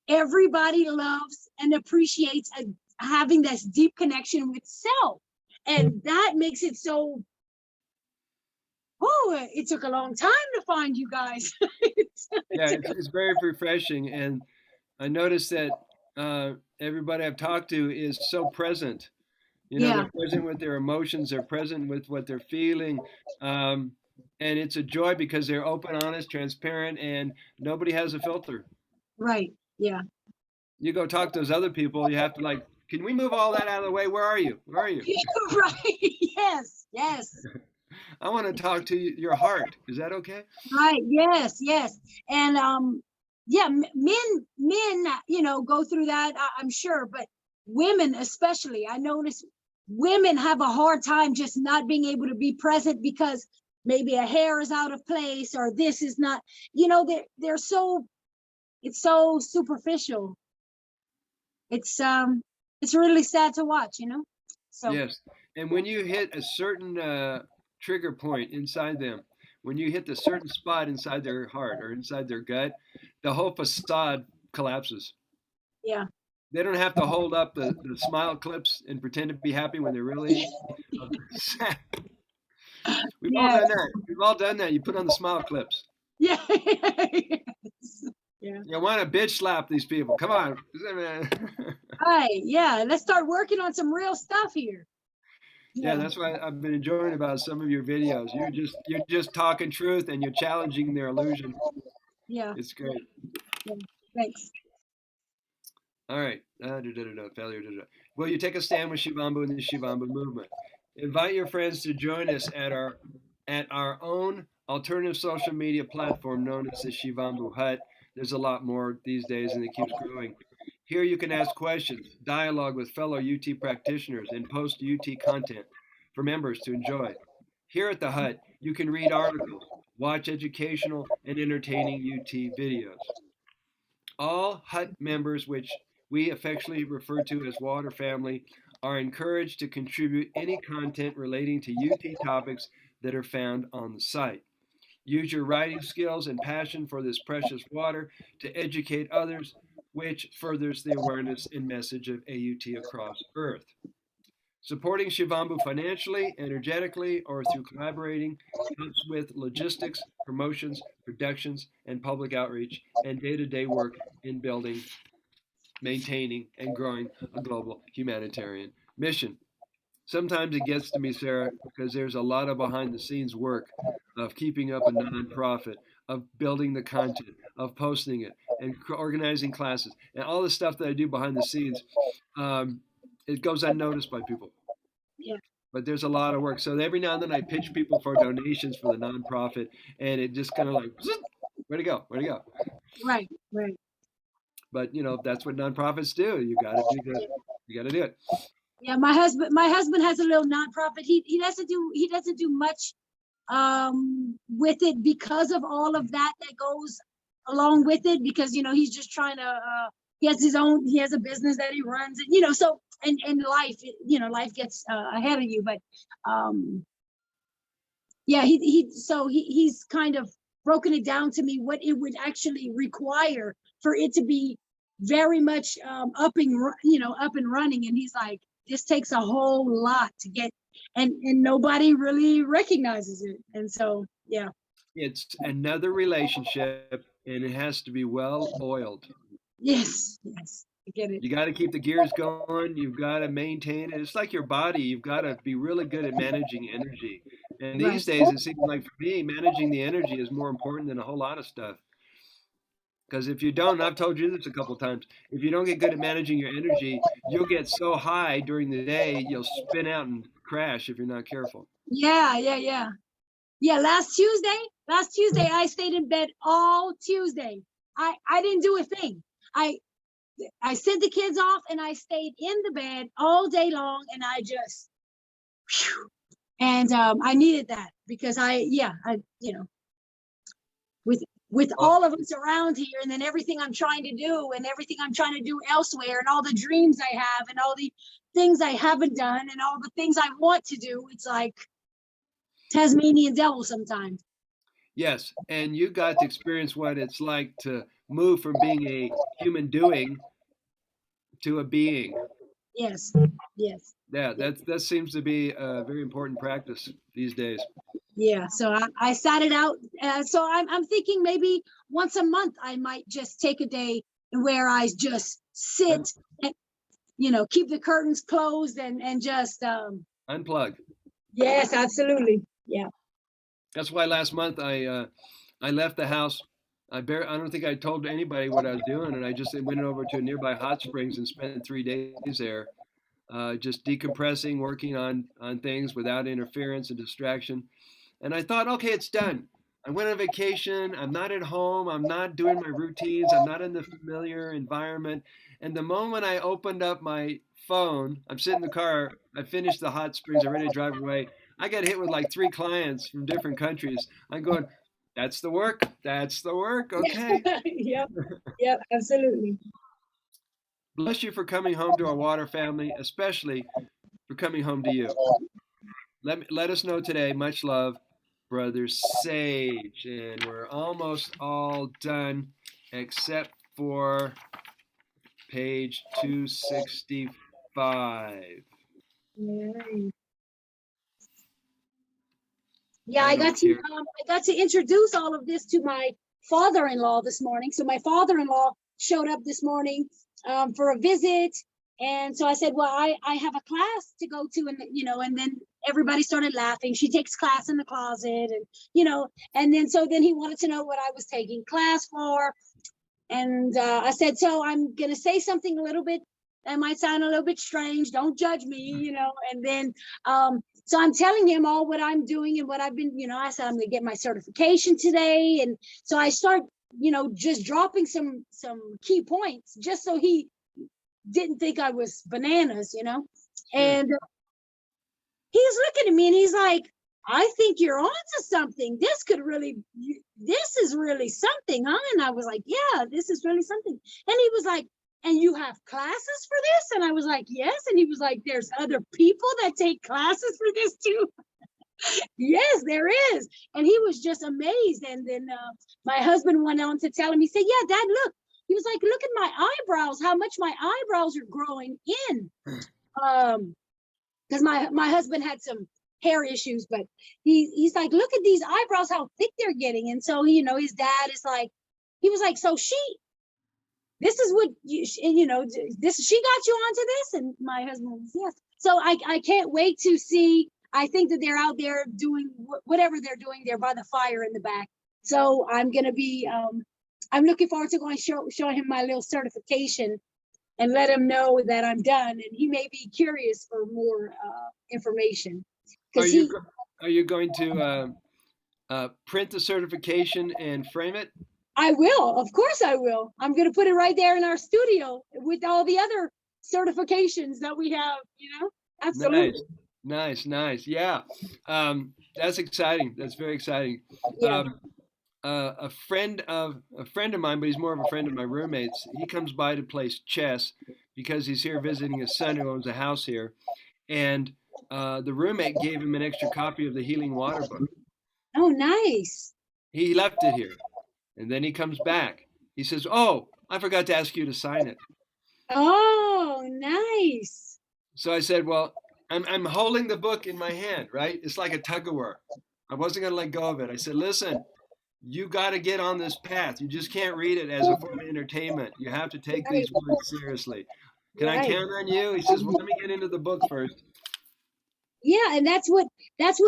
everybody loves and appreciates having this deep connection with self. And that makes it so, oh, it took a long time to find you guys. Yeah, it's very refreshing, and I noticed that everybody I've talked to is so present. You know, Yeah, they're present with their emotions, they're present with what they're feeling, um, and it's a joy because they're open, honest, transparent, and nobody has a filter. right. Yeah. You go talk to those other people, you have to like, can we move all that out of the way? Where are you? Where are you? Right. Yes. Yes. I want to talk to your heart. Is that okay? Right. Yes. Yes. And yeah, men, go through that, I'm sure, but women especially, I notice women have a hard time just not being able to be present because maybe a hair is out of place, or this is not, they're so, it's so superficial. It's really sad to watch. So Yes. And when you hit a certain trigger point inside them, when you hit the certain spot inside their heart or inside their gut, the whole facade collapses. yeah. They don't have to hold up the smile clips and pretend to be happy when they're really sad. We've all Yes. done that. We've all done that. You put on the smile clips. Yeah. Yeah. You want to bitch slap these people. Come on. Right. Yeah. Let's start working on some real stuff here. Yeah, Yeah. that's what I've been enjoying about some of your videos. You're just talking truth and you're challenging their illusion. Yeah. It's great. Yeah. Thanks. All right. Failure. Will you take a stand with Shivambu and the Shivambu movement? Invite your friends to join us at our own alternative social media platform known as the Shivambu Hut. There's a lot more these days, and it keeps growing. Here you can ask questions, dialogue with fellow UT practitioners, and post UT content for members to enjoy. Here at the Hut, you can read articles, watch educational and entertaining UT videos. All hut members, which we affectionately refer to as Water Family, are encouraged to contribute any content relating to UT topics that are found on the site. Use your writing skills and passion for this precious water to educate others, which furthers the awareness and message of AUT across Earth. Supporting Shivambu financially, energetically, or through collaborating helps with logistics, promotions, productions, and public outreach, and day to day work in building, maintaining, and growing a global humanitarian mission. Sometimes it gets to me, Sarah, because there's a lot of behind the scenes work of keeping up a nonprofit, of building the content, of posting it, and organizing classes, and all the stuff that I do behind the scenes. Um, it goes unnoticed by people, Yeah. but there's a lot of work. So every now and then I pitch people for donations for the nonprofit, and it just kind of like, where to go, where to go. Right. Right. But that's what nonprofits do. You got to do the, you got to do it. Yeah. My husband has a little nonprofit. He doesn't do much with it because of all of that goes along with it, because he's just trying to he has a business that he runs, and so and life, life gets ahead of you, but yeah, he's kind of broken it down to me what it would actually require for it to be very much up and running. And he's like, this takes a whole lot to get, and nobody really recognizes it. And so, yeah. It's another relationship, and it has to be well oiled. Yes, yes, I get it. You got to keep the gears going. You've got to maintain it. It's like your body. You've got to be really good at managing energy. And Right. these days, it seems like for me, managing the energy is more important than a whole lot of stuff. Because if you don't, I've told you this a couple times, if you don't get good at managing your energy, you'll get so high during the day, you'll spin out and crash if you're not careful. Yeah, yeah, yeah. Yeah, last Tuesday, I stayed in bed all Tuesday. I didn't do a thing. I I sent the kids off and I stayed in the bed all day long, and I just whew, and I needed that because with Oh, all of us around here, and then everything I'm trying to do and everything I'm trying to do elsewhere, and all the dreams I have and all the things I haven't done and all the things I want to do, it's like Tasmanian devil sometimes. yes. And you got to experience what it's like to move from being a human doing to a being. Yes, yes. Yeah, that seems to be a very important practice these days. Yeah, so I sat it out. So I'm thinking maybe once a month I might just take a day where I just Un- sit and keep the curtains closed and just Unplug. yes, absolutely. Yeah. That's why last month I left the house. I don't think I told anybody what I was doing, and I just went over to a nearby hot springs and spent 3 days there, just decompressing, working on things without interference and distraction. And I thought, okay, it's done. I went on vacation. I'm not at home. I'm not doing my routines. I'm not in the familiar environment. And the moment I opened up my phone, I'm sitting in the car. I finished the hot springs. I'm ready to drive away. I got hit with like three clients from different countries. I'm going, that's the work. That's the work. Okay. Yep. Yep. Absolutely. Bless you for coming home to our water family, especially for coming home to you. Let us know today. Much love, Brother Sage. And we're almost all done except for page 265. Yeah. Yeah, I don't care. I got to introduce all of this to my father-in-law this morning. So my father-in-law showed up this morning for a visit, and so I said, "Well, I have a class to go to," and then everybody started laughing. She takes class in the closet, and then he wanted to know what I was taking class for, and I said, "So I'm gonna say something a little bit that might sound a little bit strange. Don't judge me. And then so I'm telling him all what I'm doing and what I've been, I said I'm gonna get my certification today. And so I start, just dropping some key points just so he didn't think I was bananas. Sure. And he's looking at me and he's like, I think you're onto something. This is really something, huh? And I was like, yeah, this is really something. And he was like, and you have classes for this? And I was like, yes. And he was like, there's other people that take classes for this too. Yes, there is. And he was just amazed. And then my husband went on to tell him, he said, yeah, Dad, look. He was like, look at my eyebrows, how much my eyebrows are growing in. Because my husband had some hair issues, but he's like, look at these eyebrows, how thick they're getting. And so his dad is like, he was like, so this is what this she got you onto this. And my husband was, yes. So I can't wait to see. I think that they're out there doing whatever they're doing there by the fire in the back. So I'm gonna be I'm looking forward to going showing him my little certification and let him know that I'm done. And he may be curious for more information Are because you are you going to print the certification and frame it? I will, of course I will. I'm going to put it right there in our studio with all the other certifications that we have. Nice, Absolutely. nice. Yeah, that's exciting. That's very exciting. Yeah. Um, a friend of mine, but he's more of a friend of my roommates. He comes by to play chess because he's here visiting his son who owns a house here, and the roommate gave him an extra copy of the Healing Water book. Oh, nice. He left it here, and then he comes back. He says, "Oh, I forgot to ask you to sign it." Oh, nice. So I said, "Well, I'm holding the book in my hand, right? It's like a tug of war. I wasn't going to let go of it." I said, "Listen, you got to get on this path. You just can't read it as a form of entertainment. You have to take Right, these words seriously. Can I right. count on you?" He says, "Well, let me get into the book first." Yeah, and that's what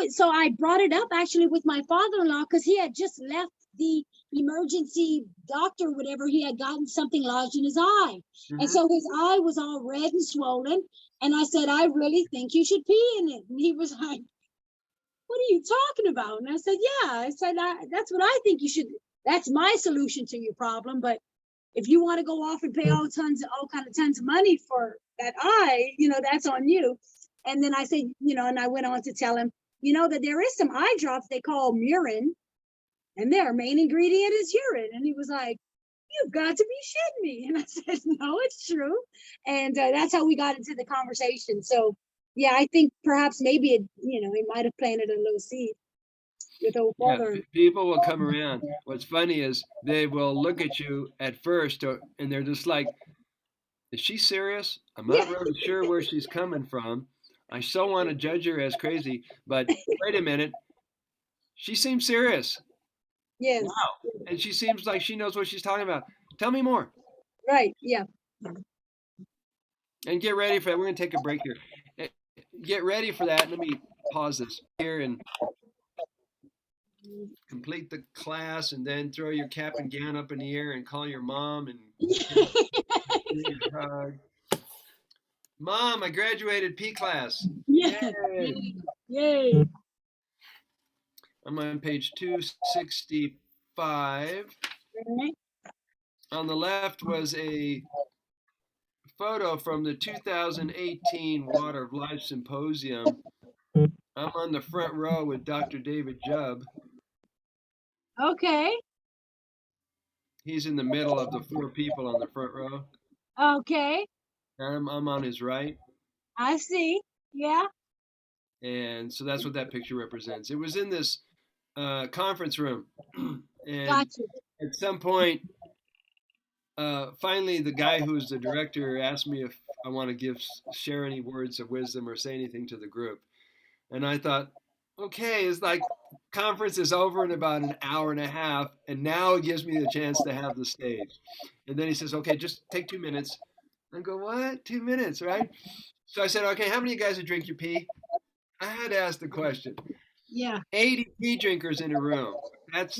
so I brought it up actually with my father-in-law because he had just left the emergency doctor, whatever. He had gotten something lodged in his eye. And Hmm. so his eye was all red and swollen. And I said, I really think you should pee in it. And he was like, what are you talking about? And I said, yeah. I said, that's what I think you should. That's my solution to your problem. But if you want to go off and pay all kind of tons of money for that eye, that's on you. And then I said, and I went on to tell him, that there is some eye drops they call Urine, and their main ingredient is urine. And he was like, you've got to be shitting me. And I said, no, it's true. And that's how we got into the conversation. So yeah, I think perhaps maybe it might have planted a little seed with old Yeah, father. people will come around. What's funny is they will look at you at first, and they're just like, "Is she serious? I'm Yeah. not really sure where she's coming from. I so want to judge her as crazy, but wait a minute, she seems serious. Yes. Wow, and she seems like she knows what she's talking about. Tell me more." Right. Yeah. And get ready for that. We're going to take a break here. Eh, Get ready for that. Let me pause this here and complete the class, and then throw your cap and gown up in the air and call your mom and give her a big hug. Mom, I graduated P class. Yeah. Yay! Yay. I'm on page 265. Right. On the left was a photo from the 2018 Water of Life Symposium. I'm on the front row with Dr. David Jubb. Okay. He's in the middle of the four people on the front row. Okay. I'm on his right. I see. Yeah. And so that's what that picture represents. It was in this conference room. And Gotcha. at some point, finally, the guy who's the director asked me if I want to share any words of wisdom or say anything to the group. And I thought, okay, it's like conference is over in about an hour and a half, and now it gives me the chance to have the stage. And then he says, okay, just take 2 minutes. I go, what? 2 minutes, right? So I said, okay, how many of you guys would drink your pee? I had to ask the question. Yeah. 80 pee drinkers in a room. Wow. That's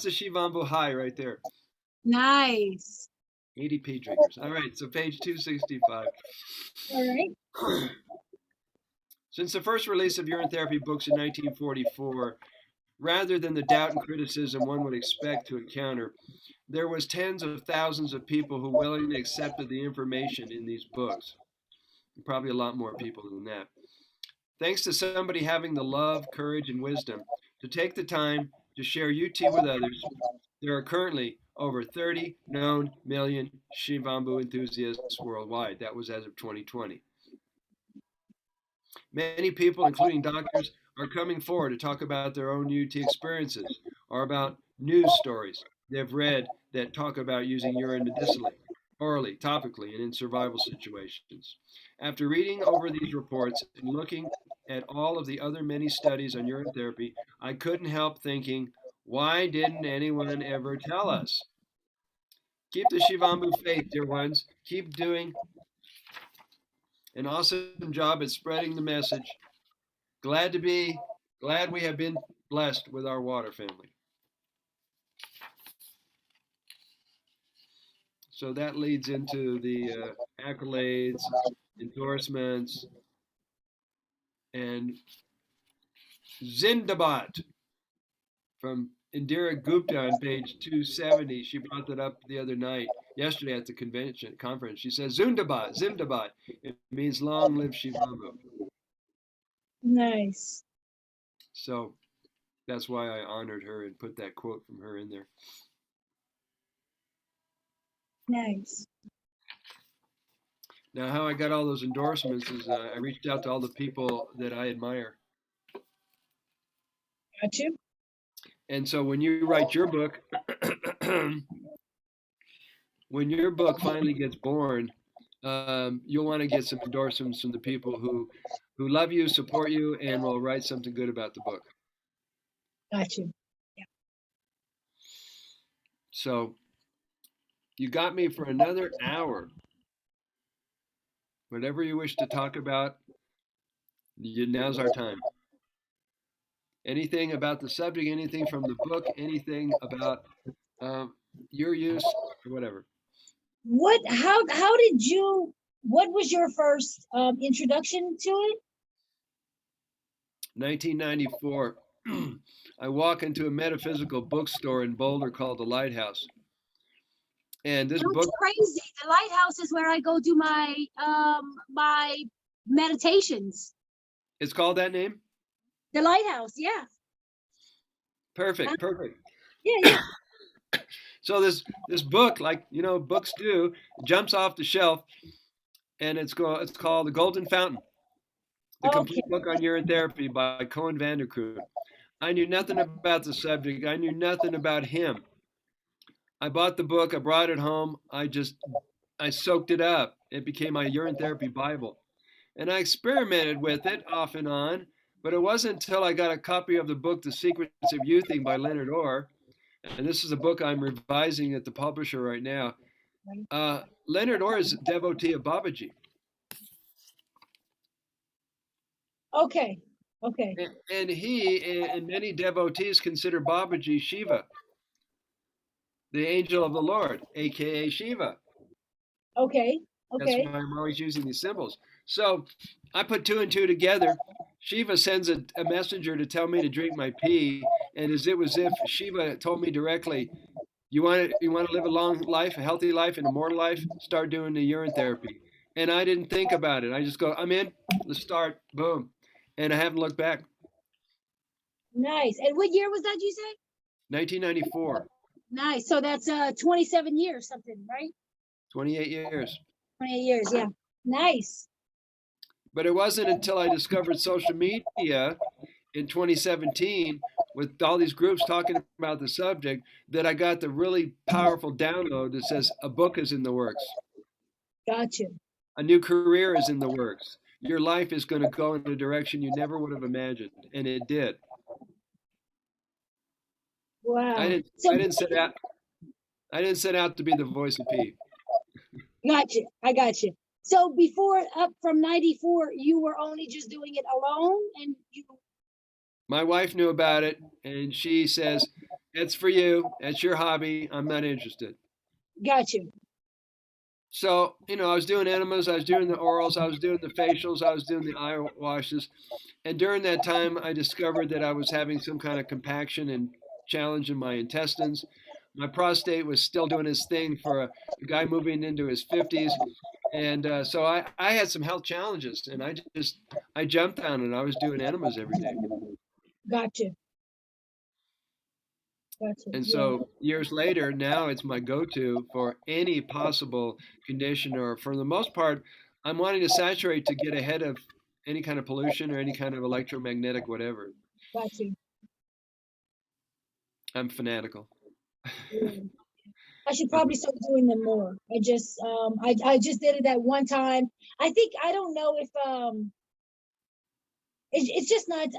the Shivambu high right there. Nice. 80 pee drinkers. All right, so page 265. All right. Since the first release of urine therapy books in 1944, rather than the doubt and criticism one would expect to encounter, there was tens of thousands of people who willingly accepted the information in these books. Probably a lot more people than that. Thanks to somebody having the love, courage, and wisdom to take the time to share UT with others, there are currently over 30 known million Shivambu enthusiasts worldwide. That was as of 2020. Many people, including doctors, are coming forward to talk about their own UT experiences or about news stories they've read that talk about using urine medicinally, orally, topically, and in survival situations. After reading over these reports and looking at all of the other many studies on urine therapy, I couldn't help thinking, why didn't anyone ever tell us? Keep the Shivambu faith, dear ones. Keep doing an awesome job at spreading the message. Glad we have been blessed with our water family. So that leads into the accolades, endorsements, and Zindabad from Indira Gupta on page 270. She brought that up the other night, yesterday at the conference. She says, Zindabad. It means long live Shivambu. Nice. So that's why I honored her and put that quote from her in there. Nice. Now, how I got all those endorsements is I reached out to all the people that I admire. Gotcha. And so when you write your book, when your book finally gets born, you'll want to get some endorsements from the people who love you, support you, and will write something good about the book. Got you. So you got me for another hour. Whatever you wish to talk about, now's our time. Anything about the subject, anything from the book, anything about your use, or whatever. How did you, what was your first introduction to it? 1994. I walk into a metaphysical bookstore in Boulder called the Lighthouse. And this That's book, crazy. The Lighthouse is where I go do my meditations. it's called that name? The Lighthouse, yeah. Perfect. Yeah. So this book, like books do, jumps off the shelf, and it's called The Golden Fountain, the Okay. complete book on urine therapy by Cohen Vanderkroon. I knew nothing about the subject. I knew nothing about him. I bought the book. I brought it home. I soaked it up. It became my urine therapy Bible, and I experimented with it off and on. But it wasn't until I got a copy of the book The Secrets of Youthing by Leonard Orr, and this is a book I'm revising at the publisher right now. Leonard Orr is a devotee of Babaji. Okay. And he and many devotees consider Babaji Shiva, the angel of the Lord, aka Shiva. Okay. That's why I'm always using these symbols. So I put two and two together. Shiva sends a messenger to tell me to drink my pee, and as it was if Shiva told me directly, you want to live a long life, a healthy life, an immortal life, start doing the urine therapy. And I didn't think about it. I just go, I'm in, let's start, boom. And I haven't looked back. Nice. And what year was that, you say? 1994. Nice. So that's 27 years something, right? 28 years. 28 years, yeah. Nice. But it wasn't until I discovered social media in 2017 with all these groups talking about the subject that I got the really powerful download that says a book is in the works. Gotcha. A new career is in the works. Your life is going to go in a direction you never would have imagined, and it did. Wow. I didn't set out to be the voice of P. Gotcha. I got you. So before, up from 94, you were only just doing it alone, and you. My wife knew about it, and she says, "That's for you. That's your hobby. I'm not interested." Gotcha. So, I was doing enemas, I was doing the orals, I was doing the facials, I was doing the eye washes. And during that time, I discovered that I was having some kind of compaction and challenge in my intestines. My prostate was still doing his thing for a guy moving into his 50s. And so I had some health challenges, and I jumped on it. I was doing enemas every day. Gotcha. And so years later, now it's my go-to for any possible condition, or for the most part, I'm wanting to saturate to get ahead of any kind of pollution or any kind of electromagnetic whatever. Gotcha. I'm fanatical. Yeah. I should probably start doing them more. I just did it that one time. I think, I don't know if it's just not.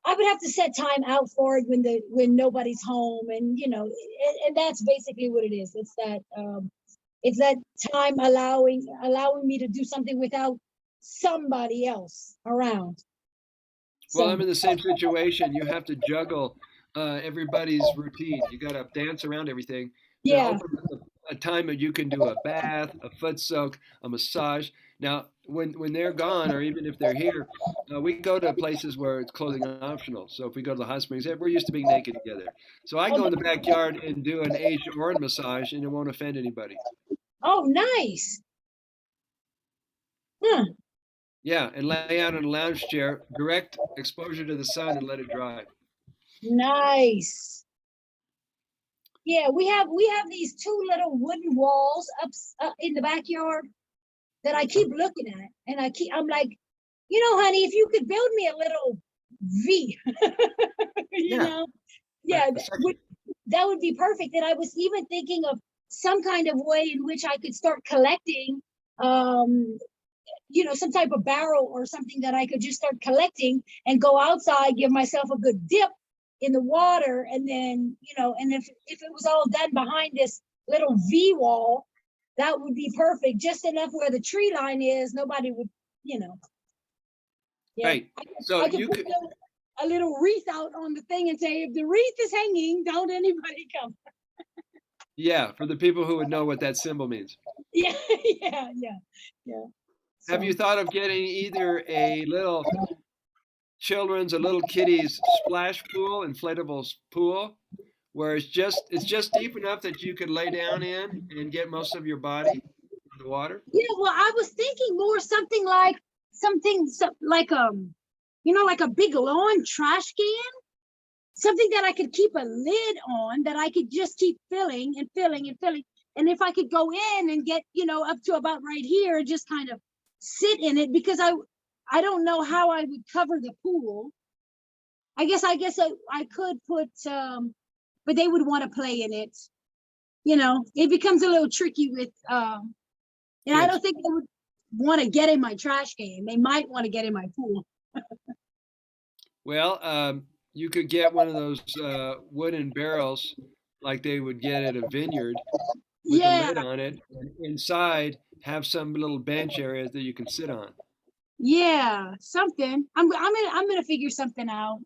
I would have to set time out for it when nobody's home, and and that's basically what it is. It's that time allowing me to do something without somebody else around. Well, I'm in the same situation. You have to juggle everybody's routine. You got to dance around everything to Yeah. open up a time that you can do a bath, a foot soak, a massage. Now, when they're gone, or even if they're here, we go to places where it's clothing optional. So if we go to the hot springs, we're used to being naked together. So I go in the backyard and do an Asian Orin massage, and it won't offend anybody. Oh, nice. Huh. Yeah, and lay out in a lounge chair, direct exposure to the sun, and let it dry. Nice. Yeah, we have these two little wooden walls up in the backyard that I keep looking at, and I'm like, honey, if you could build me a little V, Yeah. yeah, that would be perfect. And I was even thinking of some kind of way in which I could start collecting, some type of barrel or something that I could just start collecting and go outside, give myself a good dip in the water. And then, and if it was all done behind this little V wall, that would be perfect. Just enough where the tree line is, nobody would, yeah. Right. So I could put a little wreath out on the thing and say, if the wreath is hanging, don't anybody come. Yeah, for the people who would know what that symbol means. Yeah. Have you thought of getting either a little kiddies splash pool, inflatable pool, where it's just deep enough that you could lay down in and get most of your body in the water? Yeah, well, I was thinking more something like like a big lawn trash can, something that I could keep a lid on, that I could just keep filling and filling and filling. And if I could go in and get, up to about right here, just kind of sit in it, because I don't know how I would cover the pool. I guess I could put, but they would want to play in it. It becomes a little tricky with, and yes. I don't think they would want to get in my trash can. They might want to get in my pool. Well, you could get one of those wooden barrels like they would get at a vineyard with a lid on it, and inside have some little bench areas that you can sit on. Yeah, something. I'm gonna figure something out.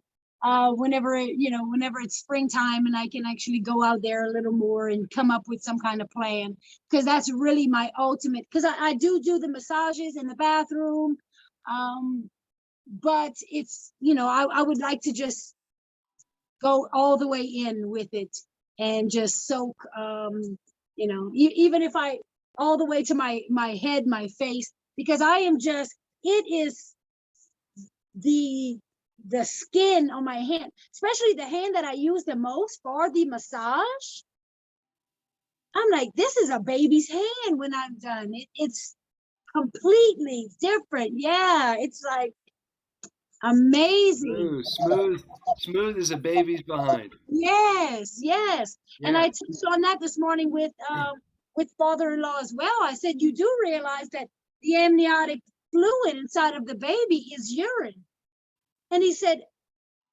Whenever it's springtime and I can actually go out there a little more and come up with some kind of plan, because that's really my ultimate. Because I do the massages in the bathroom, but it's I would like to just go all the way in with it and just soak. Even if I all the way to my head, my face, because I am just. It is the skin on my hand, especially the hand that I use the most for the massage. I'm like, this is a baby's hand when I'm done. It's completely different. Yeah, it's like amazing. Smooth as a baby's behind. Yes. Yeah. And I touched on that this morning with father-in-law as well. I said, you do realize that the amniotic fluid inside of the baby is urine. And he said,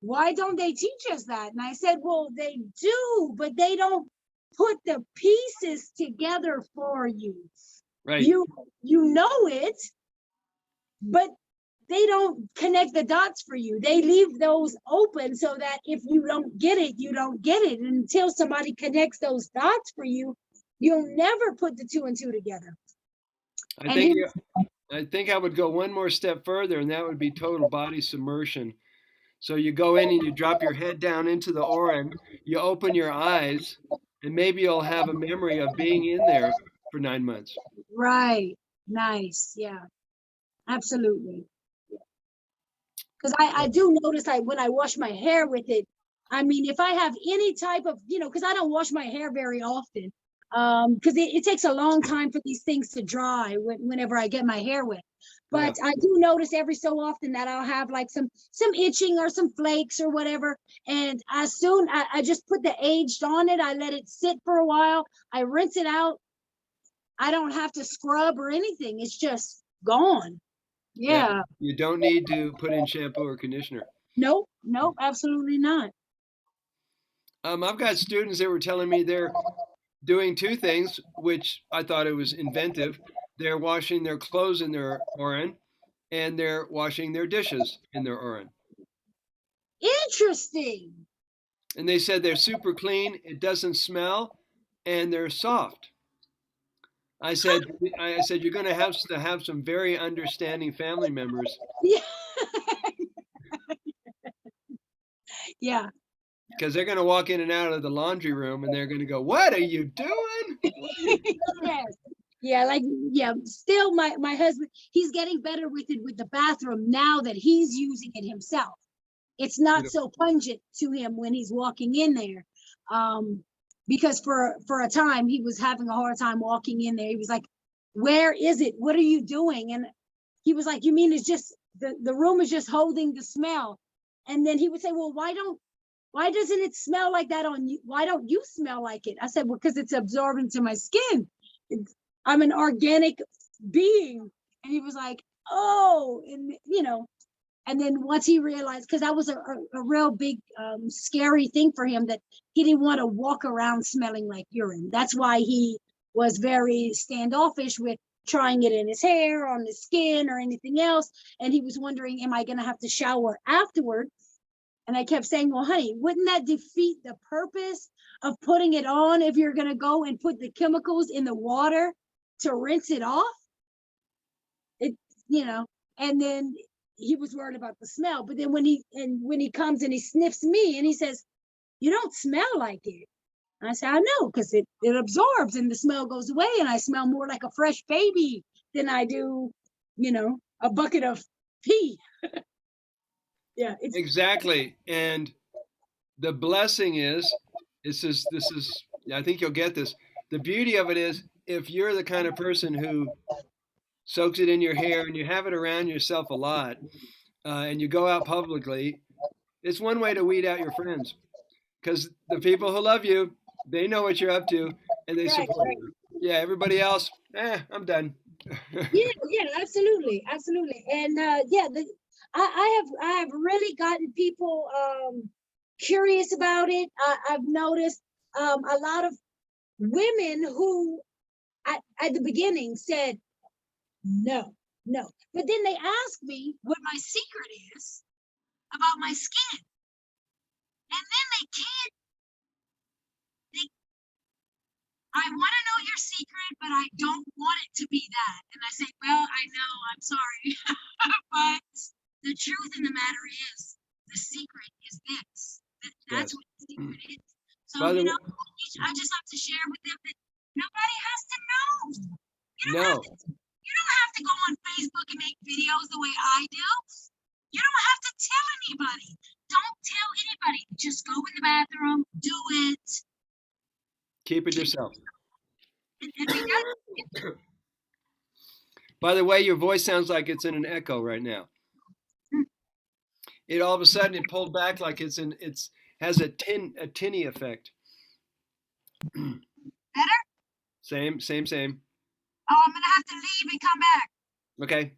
why don't they teach us that? And I said, well, they do, but they don't put the pieces together for you. Right. You know it, but they don't connect the dots for you. They leave those open so that if you don't get it, you don't get it. And until somebody connects those dots for you, you'll never put the two and two together. I think I would go one more step further, and that would be total body submersion. So you go in and you drop your head down into the Urine, you open your eyes, and maybe you'll have a memory of being in there for 9 months. Right. Nice. Yeah, absolutely. Because I do notice, like, when I wash my hair with it, I mean, if I have any type of, because I don't wash my hair very often, because it takes a long time for these things to dry whenever I get my hair wet. But yeah. I do notice every so often that I'll have like some itching or some flakes or whatever. And as soon I just put the aged on it, I let it sit for a while, I rinse it out. I don't have to scrub or anything. It's just gone. Yeah. You don't need to put in shampoo or conditioner. Nope, absolutely not. I've got students that were telling me they're doing two things, which I thought it was inventive. They're washing their clothes in their Urine, and they're washing their dishes in their Urine. Interesting. And they said they're super clean, it doesn't smell, and they're soft. I said you're going to have some very understanding family members. Yeah. Yeah. Because they're going to walk in and out of the laundry room, and they're going to go, "What are you doing?" Yes. Yeah. Still, my husband, he's getting better with it with the bathroom now that he's using it himself. It's not so pungent to him when he's walking in there. Because for a time he was having a hard time walking in there. He was like, "Where is it? What are you doing?" And he was like, "You mean it's just the room is just holding the smell?" And then he would say, "Well, why don't why doesn't it smell like that on you? Why don't you smell like it? I said, well, because it's absorbing to my skin. I'm an organic being. And he was like, oh, and and then once he realized, because that was a real big scary thing for him, that he didn't want to walk around smelling like urine. That's why he was very standoffish with trying it in his hair, on his skin, or anything else. And he was wondering, am I going to have to shower afterwards? And I kept saying, well, honey, wouldn't that defeat the purpose of putting it on if you're going to go and put the chemicals in the water to rinse it off? It, and then he was worried about the smell. But then when he comes and he sniffs me and he says, you don't smell like it. And I said, I know, because it absorbs and the smell goes away, and I smell more like a fresh baby than I do, a bucket of pee. Yeah, Exactly. And the blessing is, this is, I think you'll get this. The beauty of it is, if you're the kind of person who soaks it in your hair and you have it around yourself a lot, and you go out publicly, it's one way to weed out your friends, because the people who love you, they know what you're up to and they right, support right. you. Yeah, everybody else, I'm done. Yeah, absolutely, absolutely. And I have really gotten people curious about it. I've noticed a lot of women who at the beginning said no, no, but then they asked me what my secret is about my skin, and then they I want to know your secret, but I don't want it to be that. And I say, well, I know, I'm sorry, but the truth in the matter is, the secret is this. That's Yes. what the secret is. So, By the way, I just have to share with them that nobody has to know. no. You don't have to go on Facebook and make videos the way I do. You don't have to tell anybody. Don't tell anybody. Just go in the bathroom, do it. Keep it yourself. And be done. By the way, your voice sounds like it's in an echo right now. It all of a sudden it pulled back like it's has a tinny effect. Better? Same. Oh, I'm gonna have to leave and come back. Okay.